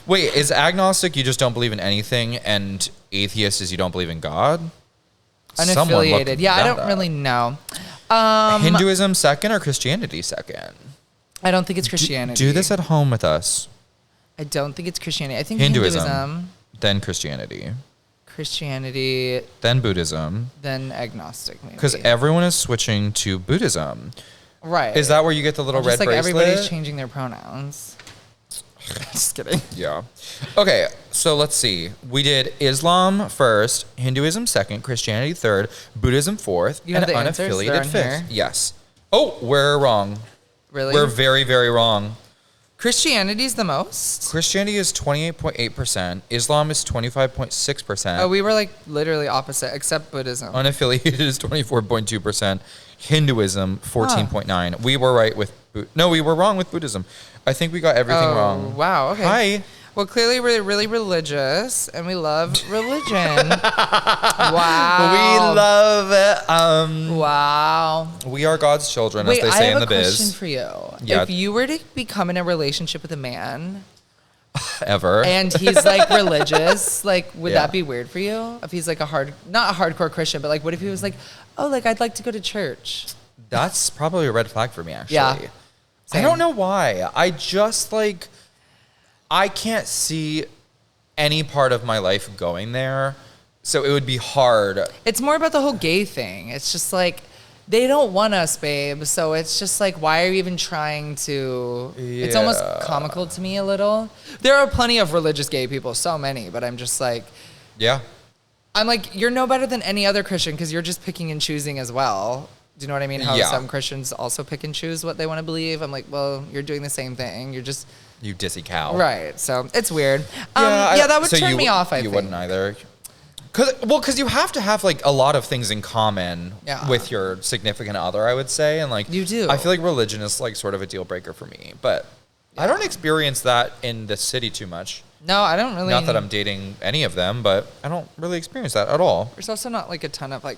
Wait, is agnostic you just don't believe in anything, and atheist is you don't believe in God? Unaffiliated. Yeah, I don't really know. Hinduism second or Christianity second? I don't think it's Christianity. Do this at home with us. I don't think it's Christianity. I think Hinduism. Then Christianity. Christianity. Then Buddhism. Then agnostic, maybe. Because everyone is switching to Buddhism. Right. Is that where you get the little red bracelet? Everybody's changing their pronouns. Just kidding. Yeah. Okay, so let's see. We did Islam first, Hinduism second, Christianity third, Buddhism fourth, and unaffiliated fifth. Yes. Oh, we're wrong. Really? We're very, very wrong. Christianity's the most? Christianity is 28.8%. Islam is 25.6%. Oh, we were like literally opposite, except Buddhism. Unaffiliated is 24.2%. Hinduism, 14.9%. We were right with... we were wrong with Buddhism. I think we got everything wrong. Wow, okay. Hi. Well, clearly we're really religious, and we love religion. Wow. We love it. Wow. We are God's children, as they say in the biz. I have a question for you. Yeah. If you were to become in a relationship with a man... Ever. And he's like religious, like, would that be weird for you? If he's like not a hardcore Christian, but like, what if he was like, oh, like, I'd like to go to church? That's probably a red flag for me, actually. Yeah. I don't know why. I just like... I can't see any part of my life going there, so it would be hard. It's more about the whole gay thing. It's just like, they don't want us, babe, so it's just like, why are you even trying to... Yeah. It's almost comical to me a little. There are plenty of religious gay people, so many, but I'm just like... Yeah. I'm like, you're no better than any other Christian because you're just picking and choosing as well. Do you know what I mean? How some Christians also pick and choose what they want to believe. I'm like, well, you're doing the same thing. You're just... You dissy cow. Right. So it's weird. That would turn me off, I think. You wouldn't either. Because you have to have like a lot of things in common with your significant other, I would say. And like, you do. I feel like religion is like sort of a deal breaker for me. But I don't experience that in the city too much. No, I don't really. Not that I'm dating any of them, but I don't really experience that at all. There's also not like a ton of like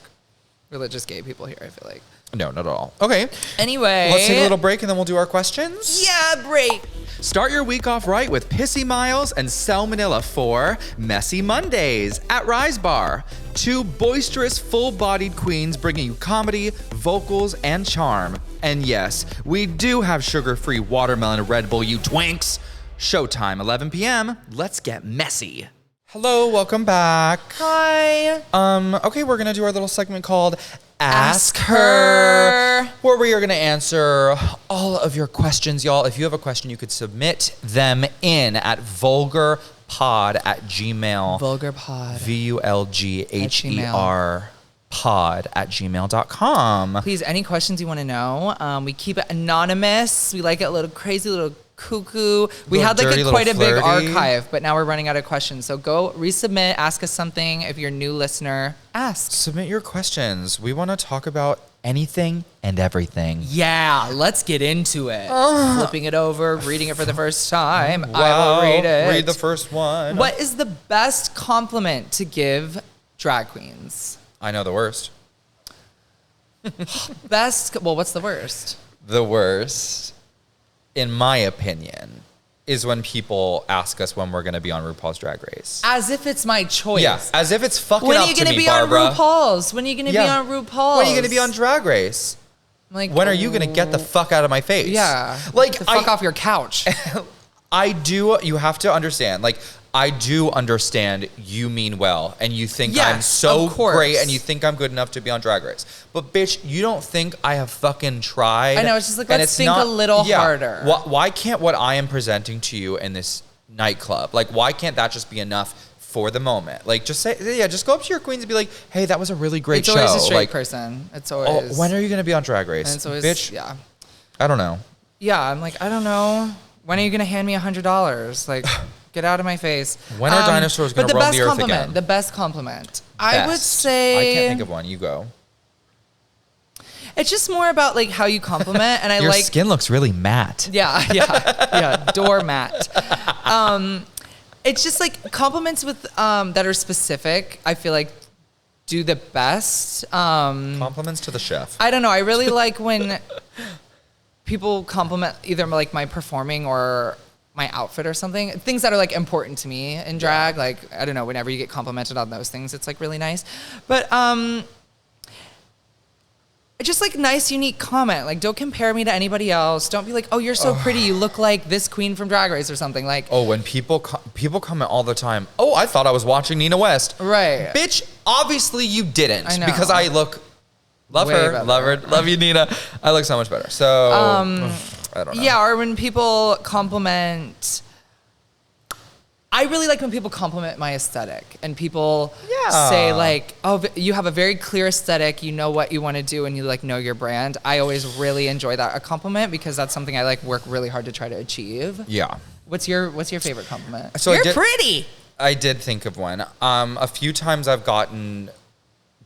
religious gay people here, I feel like. No, not at all. Okay. Anyway. Let's take a little break and then we'll do our questions. Yeah, break. Start your week off right with Pissy Miles and Selma Nilla for Messy Mondays at Rise Bar. 2 boisterous, full-bodied queens bringing you comedy, vocals, and charm. And yes, we do have sugar-free watermelon Red Bull, you twinks. Showtime, 11 p.m. Let's get messy. Hello, welcome back. Hi. Okay, we're gonna do our little segment called Ask Her, where we are gonna answer all of your questions, y'all. If you have a question, you could submit them in at vulgherpod@gmail. VulgHER. VULGHER pod@gmail.com. Please, any questions you want to know. We keep it anonymous. We like it a little crazy, a little cuckoo. We had like quite a big archive, but now we're running out of questions. So go resubmit, ask us something. If you're a new listener, ask. Submit your questions. We want to talk about anything and everything. Yeah, let's get into it. Flipping it over, reading it for the first time. Wow, I will read it. Read the first one. What is the best compliment to give drag queens. I know the worst. Best. Well, what's the worst? The worst, in my opinion, is when people ask us when we're going to be on RuPaul's Drag Race. As if it's my choice. Yeah, as if it's fucking when up are you to gonna me, be Barbara. on RuPaul's? When are you going to be on RuPaul's? When are you going to be on Drag Race? Like, when are you going to get the fuck out of my face? Yeah. Like, the fuck off your couch. you have to understand, like, I do understand you mean well, and you think Yes, I'm so of course. great, and you think I'm good enough to be on Drag Race. But bitch, you don't think I have fucking tried. I know, it's just like, let's think a little harder. Why can't what I am presenting to you in this nightclub, like, why can't that just be enough for the moment? Like, just say, just go up to your queens and be like, hey, that was a really great show. It's always a straight like, person. It's always. when are you going to be on Drag Race? And it's always, bitch, yeah. I don't know. Yeah, I'm like, I don't know. When are you going to hand me $100? Like, get out of my face. When are dinosaurs going to roam the earth again? The best compliment. I would say. I can't think of one. You go. It's just more about like how you compliment, and I Your like. skin looks really matte. Yeah, doormat. It's just like compliments with that are specific. I feel like do the best. Compliments to the chef. I don't know. I really like when people compliment either like my performing or my outfit or something. Things that are like important to me in drag. Like, I don't know, whenever you get complimented on those things, it's like really nice. But just like nice, unique comment. Like, don't compare me to anybody else. Don't be like, oh, you're so pretty. You look like this queen from Drag Race or something. Like, oh, when people comment all the time, oh, I thought I was watching Nina West. Right. Bitch, obviously you didn't. I know. Because I look, love Way her, better. love you, Nina. I look so much better. So, I don't know. yeah, or when people compliment. I really like when people compliment my aesthetic and people say like, oh, you have a very clear aesthetic. You know what you want to do and you like know your brand. I always really enjoy that a compliment because that's something I like work really hard to try to achieve. Yeah. What's your favorite compliment? So You're pretty. I did think of one. A few times I've gotten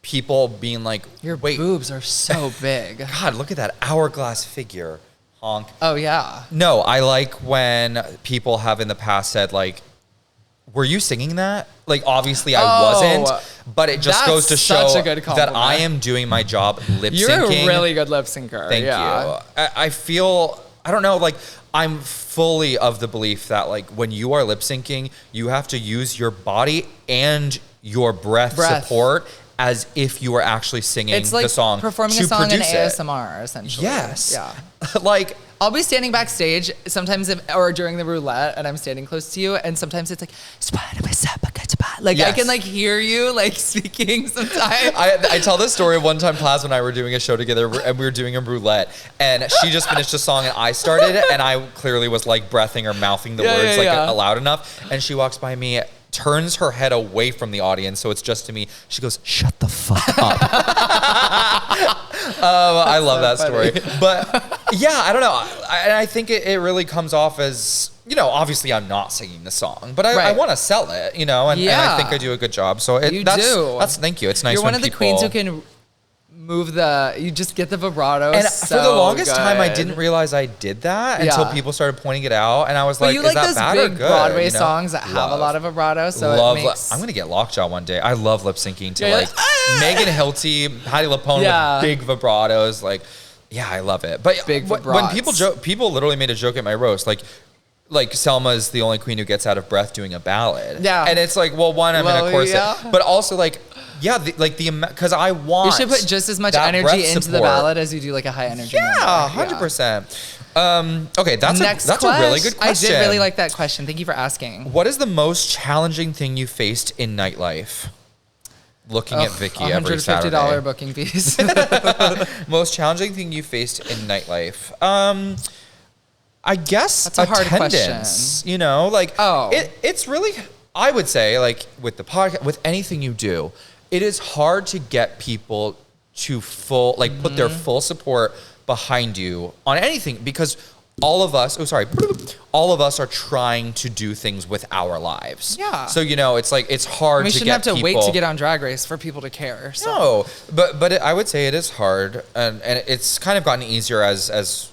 people being like, Your wait, boobs are so big. God, look at that hourglass figure. Honk. Oh yeah. No, I like when people have in the past said like, were you singing that? Like, obviously I wasn't, but it just goes to show such a good that compliment. I am doing my job lip syncing. You're a really good lip syncer. Thank you. I feel, I don't know, like, I'm fully of the belief that, like, when you are lip syncing, you have to use your body and your breath. Support as if you were actually singing it's like the song. Performing to a song in produce ASMR, essentially. Yes. Yeah. Like, I'll be standing backstage sometimes or during the roulette and I'm standing close to you and sometimes it's like like I can like hear you like speaking sometimes. I tell this story one time Plaz and I were doing a show together and we were doing a roulette and she just finished a song and I started and I clearly was like breathing or mouthing the words loud enough and she walks by me, turns her head away from the audience so it's just to me. She goes, shut the fuck up. I love that story. But yeah, I don't know. I think it really comes off as, you know, obviously I'm not singing the song, but I want to sell it, you know, and I think I do a good job. So that's thank you. It's nice. You're one of the queens who can move you just get the vibrato. And so for the longest good. time, I didn't realize I did that until people started pointing it out, and I was like, you "Is like that those bad or big good?" Broadway you know? songs that have a lot of vibrato, so it makes. I'm gonna get Lockjaw one day. I love lip syncing to like Megan Hilty, Patti LuPone with big vibratos. Like, yeah, I love it. But big when people literally made a joke at my roast, like Selma is the only queen who gets out of breath doing a ballad. Yeah, and it's like, well, one, I'm in a corset, but also like. Yeah, because I want. You should put just as much energy into the ballad as you do like a high energy. Yeah, 100%. Okay, that's a really good question. I did really like that question. Thank you for asking. What is the most challenging thing you faced in nightlife? Looking at Vicky every Saturday. $150 booking fees. Most challenging thing you faced in nightlife? I guess that's a hard attendance. question. You know, like it's really. I would say, like with the podcast, with anything you do. It is hard to get people to put their full support behind you on anything because all of us are trying to do things with our lives. Yeah. So, you know, it's like, it's hard to get people. We shouldn't have to wait to get on Drag Race for people to care. So. No, but I would say it is hard and it's kind of gotten easier as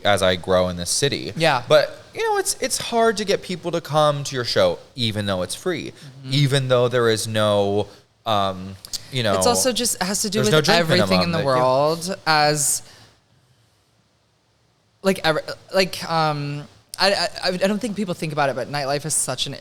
I grow in this city. Yeah. But you know, it's hard to get people to come to your show, even though it's free, even though there is no You know, it's also just has to do there's with no drink everything minimum in the that- world as I don't think people think about it, but nightlife is such an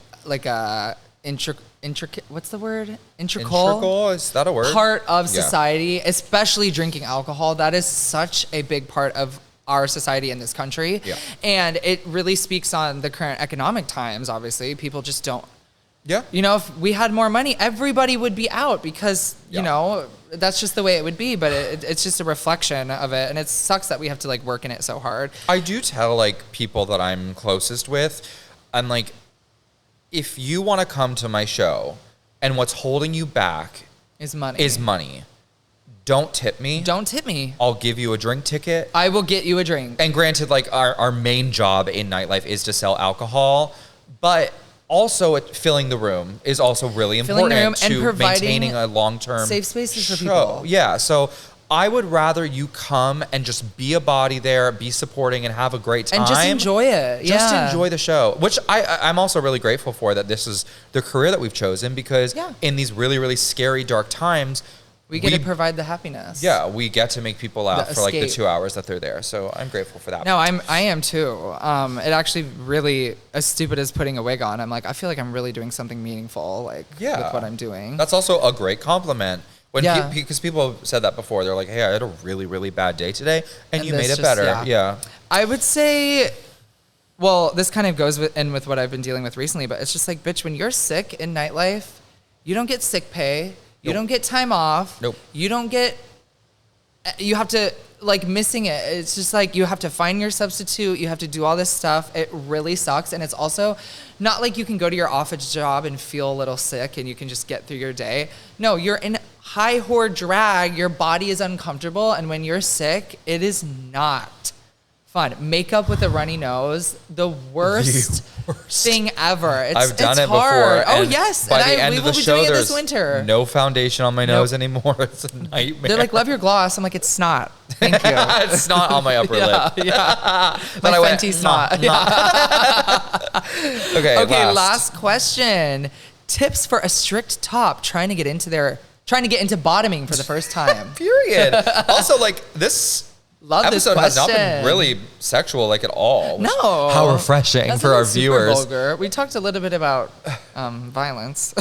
intricate. What's the word? Integral, is that a word? Part of Yeah. society, especially drinking alcohol. That is such a big part of our society in this country. Yeah. And it really speaks on the current economic times. Obviously, people just don't. Yeah. You know, if we had more money, everybody would be out because, you know, that's just the way it would be. But it's just a reflection of it. And it sucks that we have to like work in it so hard. I do tell like people that I'm closest with, I'm like, if you want to come to my show and what's holding you back Is money. Don't tip me. Don't tip me. I'll give you a drink ticket. I will get you a drink. And granted, like our main job in nightlife is to sell alcohol, but also filling the room is also really Filling the room important and to providing maintaining a long-term safe spaces for show. people. Yeah, so I would rather you come and just be a body there, be supporting, and have a great time. And just enjoy it. Just enjoy the show, which I'm also really grateful for, that this is the career that we've chosen, because in these really, really scary, dark times, we get to provide the happiness. Yeah, we get to make people laugh for like the escape. 2 hours that they're there. So I'm grateful for that. No, I am too. It actually really, as stupid as putting a wig on, I'm like, I feel like I'm really doing something meaningful, like with what I'm doing. That's also a great compliment. When Yeah. because people have said that before. They're like, hey, I had a really, really bad day today, and you this made it just- better. Yeah. I would say, well, this kind of goes in with what I've been dealing with recently, but it's just like, bitch, when you're sick in nightlife, you don't get sick pay. You don't get time off. Nope. You don't get, you have to, like, missing it. It's just like, you have to find your substitute. You have to do all this stuff. It really sucks. And it's also not like you can go to your office job and feel a little sick and you can just get through your day. No, you're in high whore drag. Your body is uncomfortable. And when you're sick, it is not fun. Makeup with a runny nose, the worst thing ever. I've done it's it hard. before. Oh and yes, By and the end we of will the be show, doing it this there's winter. no foundation on my nose anymore. It's a nightmare. They're like, love your gloss. I'm like, it's snot. Thank you. It's not on my upper lip. Yeah. Then My I went, Fenty snot. Okay, Okay, last question. Tips for a strict top trying to get into bottoming for the first time. Period. Also, like, this Love this episode has not been question. really sexual, like, at all. No. How refreshing That for our sounded super viewers. vulgar. We talked a little bit about violence.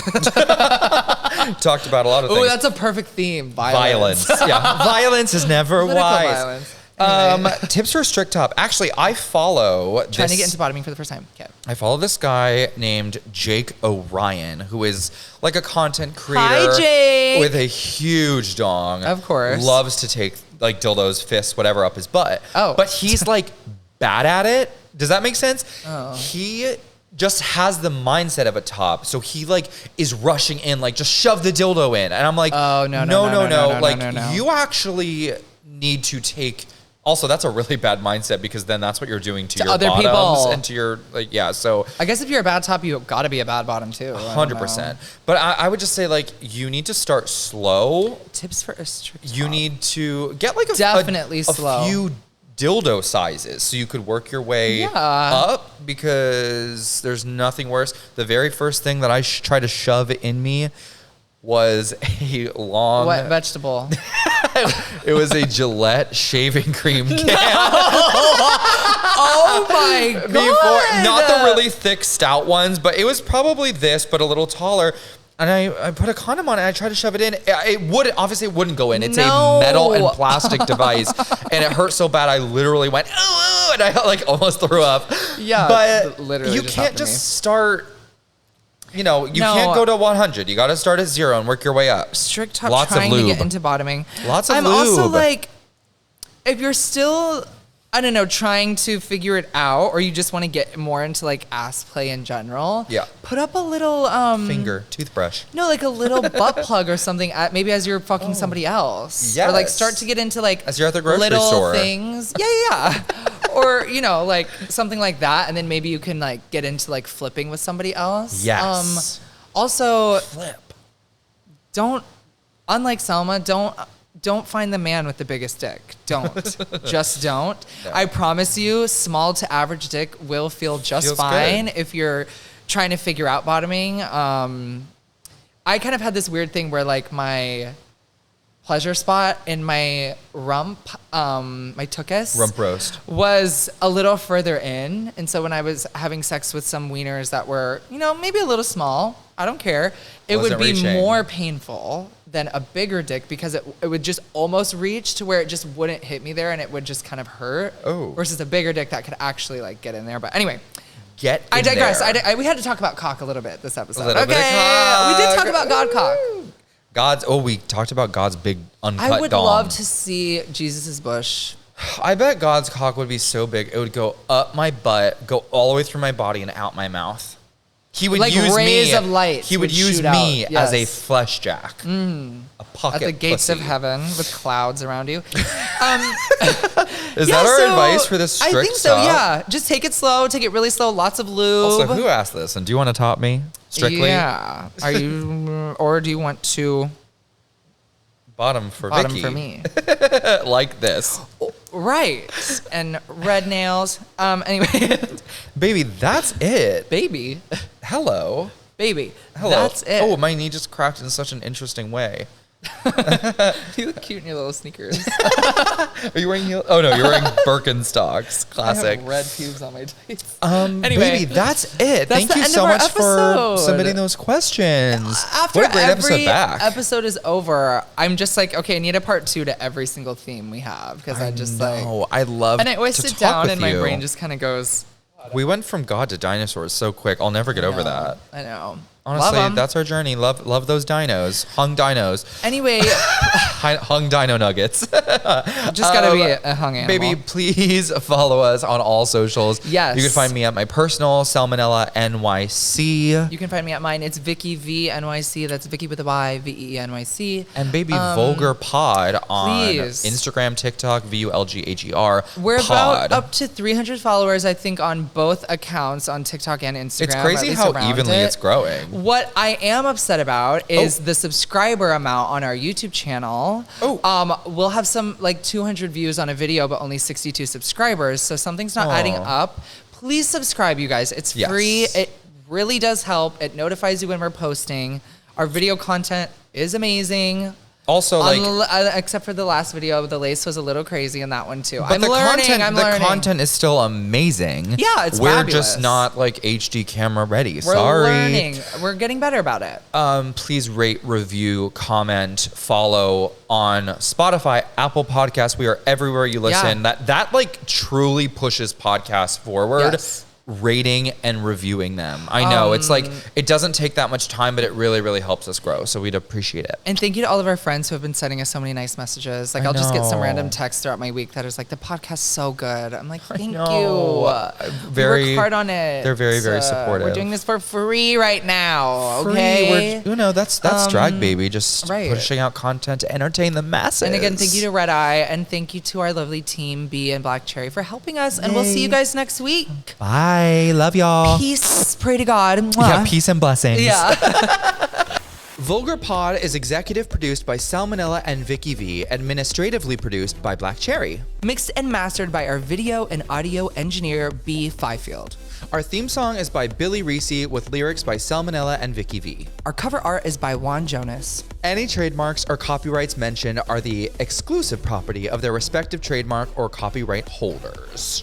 Talked about a lot of things. Oh, that's a perfect theme. Violence. Yeah. Violence is never Political wise. violence. Anyway. Tips for a strict top. Actually, I follow Trying to get into bottoming for the first time. Okay. I follow this guy named Jake O'Ryan, who is like a content creator Hi, Jake. with a huge dong. Of course. Loves to take like dildos, fists, whatever up his butt. Oh. But he's like bad at it. Does that make sense? Oh. He just has the mindset of a top. So he like is rushing in, like just shove the dildo in. And I'm like, Oh, no. Like No. you actually need to take. Also, that's a really bad mindset, because then that's what you're doing to your other bottoms people. and to your, like, yeah. So I guess if you're a bad top, you got to be a bad bottom too. 100%. But I would just say, like, you need to start slow. Tips for a strict top. You need to get like Definitely a slow. few dildo sizes so you could work your way up, because there's nothing worse. The very first thing that I tried to shove in me was a long... What vegetable? It was a Gillette shaving cream can. Oh my god! Before, not the really thick, stout ones, but it was probably this, but a little taller. And I put a condom on it, and I tried to shove it in. It wouldn't go in. It's No. a metal and plastic device, and it hurt so bad I literally went, oh, and I like almost threw up. Yeah, but literally you just can't happened to me. just start. You know, you No. can't go to 100. You got to start at 0 and work your way up. Strict top Lots of trying to lube. get into bottoming. Lots of I'm also lube. like, if you're still, I don't know, trying to figure it out, or you just want to get more into like ass play in general. Yeah. Put up a little Finger, toothbrush. No, like a little butt plug or something. Maybe as you're fucking somebody else. Or like Yes. start to get into like As you're at the grocery little store. things. Yeah. Or, you know, like something like that. And then maybe you can like get into like flipping with somebody else. Yes. Also, Flip. unlike Selma, don't find the man with the biggest dick. Don't. Just don't. No. I promise you, small to average dick will feel just Feels fine good. if you're trying to figure out bottoming. I kind of had this weird thing where like my pleasure spot in my rump, my tuchus. Rump roast. Was a little further in. And so when I was having sex with some wieners that were, maybe a little small, I don't care. It would be more painful than a bigger dick because it would just almost reach to where it just wouldn't hit me there and it would just kind of hurt. Oh. Versus a bigger dick that could actually like get in there. But anyway. I digress. There. We had to talk about cock a little bit this episode. A little bit of cock. We did talk about God cock. We talked about God's big uncut I would dong. love to see Jesus's bush. I bet God's cock would be so big it would go up my butt, go all the way through my body and out my mouth. He would like use rays me. Of light. He would use me as a flesh jack. A pocket at the gates pussy. of heaven with clouds around you. Is that our advice for this strict I think so. Yeah, just take it slow. Take it really slow. Lots of lube. Also, who asked this? And do you want to top me strictly? Yeah. Are you, or do you want to? Bottom for me. Like this. Right. And red nails. Anyway. Baby, that's it. Baby. Hello. Baby. Hello. That's it. Oh, my knee just cracked in such an interesting way. You look cute in your little sneakers. Are you wearing heels? Oh no, you're wearing Birkenstocks. Classic. I have red pubes on my tights. Anyway, baby, that's it. Thank you so much for submitting those questions. After what a great every episode back. episode is over, I'm just like, okay, I need a part 2 to every single theme we have because I just like. I love. And I always to sit talk down with and my you. brain just kind of goes. We went from God to dinosaurs so quick. I'll never get over that. I know. Honestly, that's our journey. Love those dinos. Hung dinos. Anyway. Hung dino nuggets. Just gotta be a hung animal. Baby, please follow us on all socials. Yes. You can find me at my personal, Selma Nilla NYC. You can find me at mine. It's Vicky Vee NYC. That's Vicky with a Y, VEENYC. And baby, Vulgar Pod on please. Instagram, TikTok, VULGHER. We're pod. about up to 300 followers, I think, on both accounts on TikTok and Instagram. It's crazy how evenly it's growing. What I am upset about is the subscriber amount on our YouTube channel. We'll have some like 200 views on a video, but only 62 subscribers. So something's not adding up. Please subscribe, you guys. It's free. It really does help. It notifies you when we're posting. Our video content is amazing. Also, like, except for the last video, the lace was a little crazy in that one too. But the content is still amazing. Yeah, it's We're fabulous. just not like HD camera ready. We're learning. We're getting better about it. Please rate, review, comment, follow on Spotify, Apple Podcasts. We are everywhere you listen. Yeah. That like truly pushes podcasts forward. Yes. Rating and reviewing them. I know it's like it doesn't take that much time, but it really, really helps us grow. So we'd appreciate it. And thank you to all of our friends who have been sending us so many nice messages. Like I'll just get some random text throughout my week that is like, the podcast's so good. I'm like, thank you. Very we work hard on it. They're very, very supportive. We're doing this for free right now. Okay. That's drag, baby. Just pushing out content to entertain the masses. And again, thank you to Red Eye and thank you to our lovely team B and Black Cherry for helping us. And we'll see you guys next week. Bye. Love y'all. Peace. Pray to God. Mwah. Yeah, peace and blessings. Yeah. Vulgar Pod is executive produced by Selma Nilla and Vicky Vee, administratively produced by Black Cherry. Mixed and mastered by our video and audio engineer, B. Fifield. Our theme song is by Billy Reese with lyrics by Selma Nilla and Vicky Vee. Our cover art is by Juan Jonas. Any trademarks or copyrights mentioned are the exclusive property of their respective trademark or copyright holders.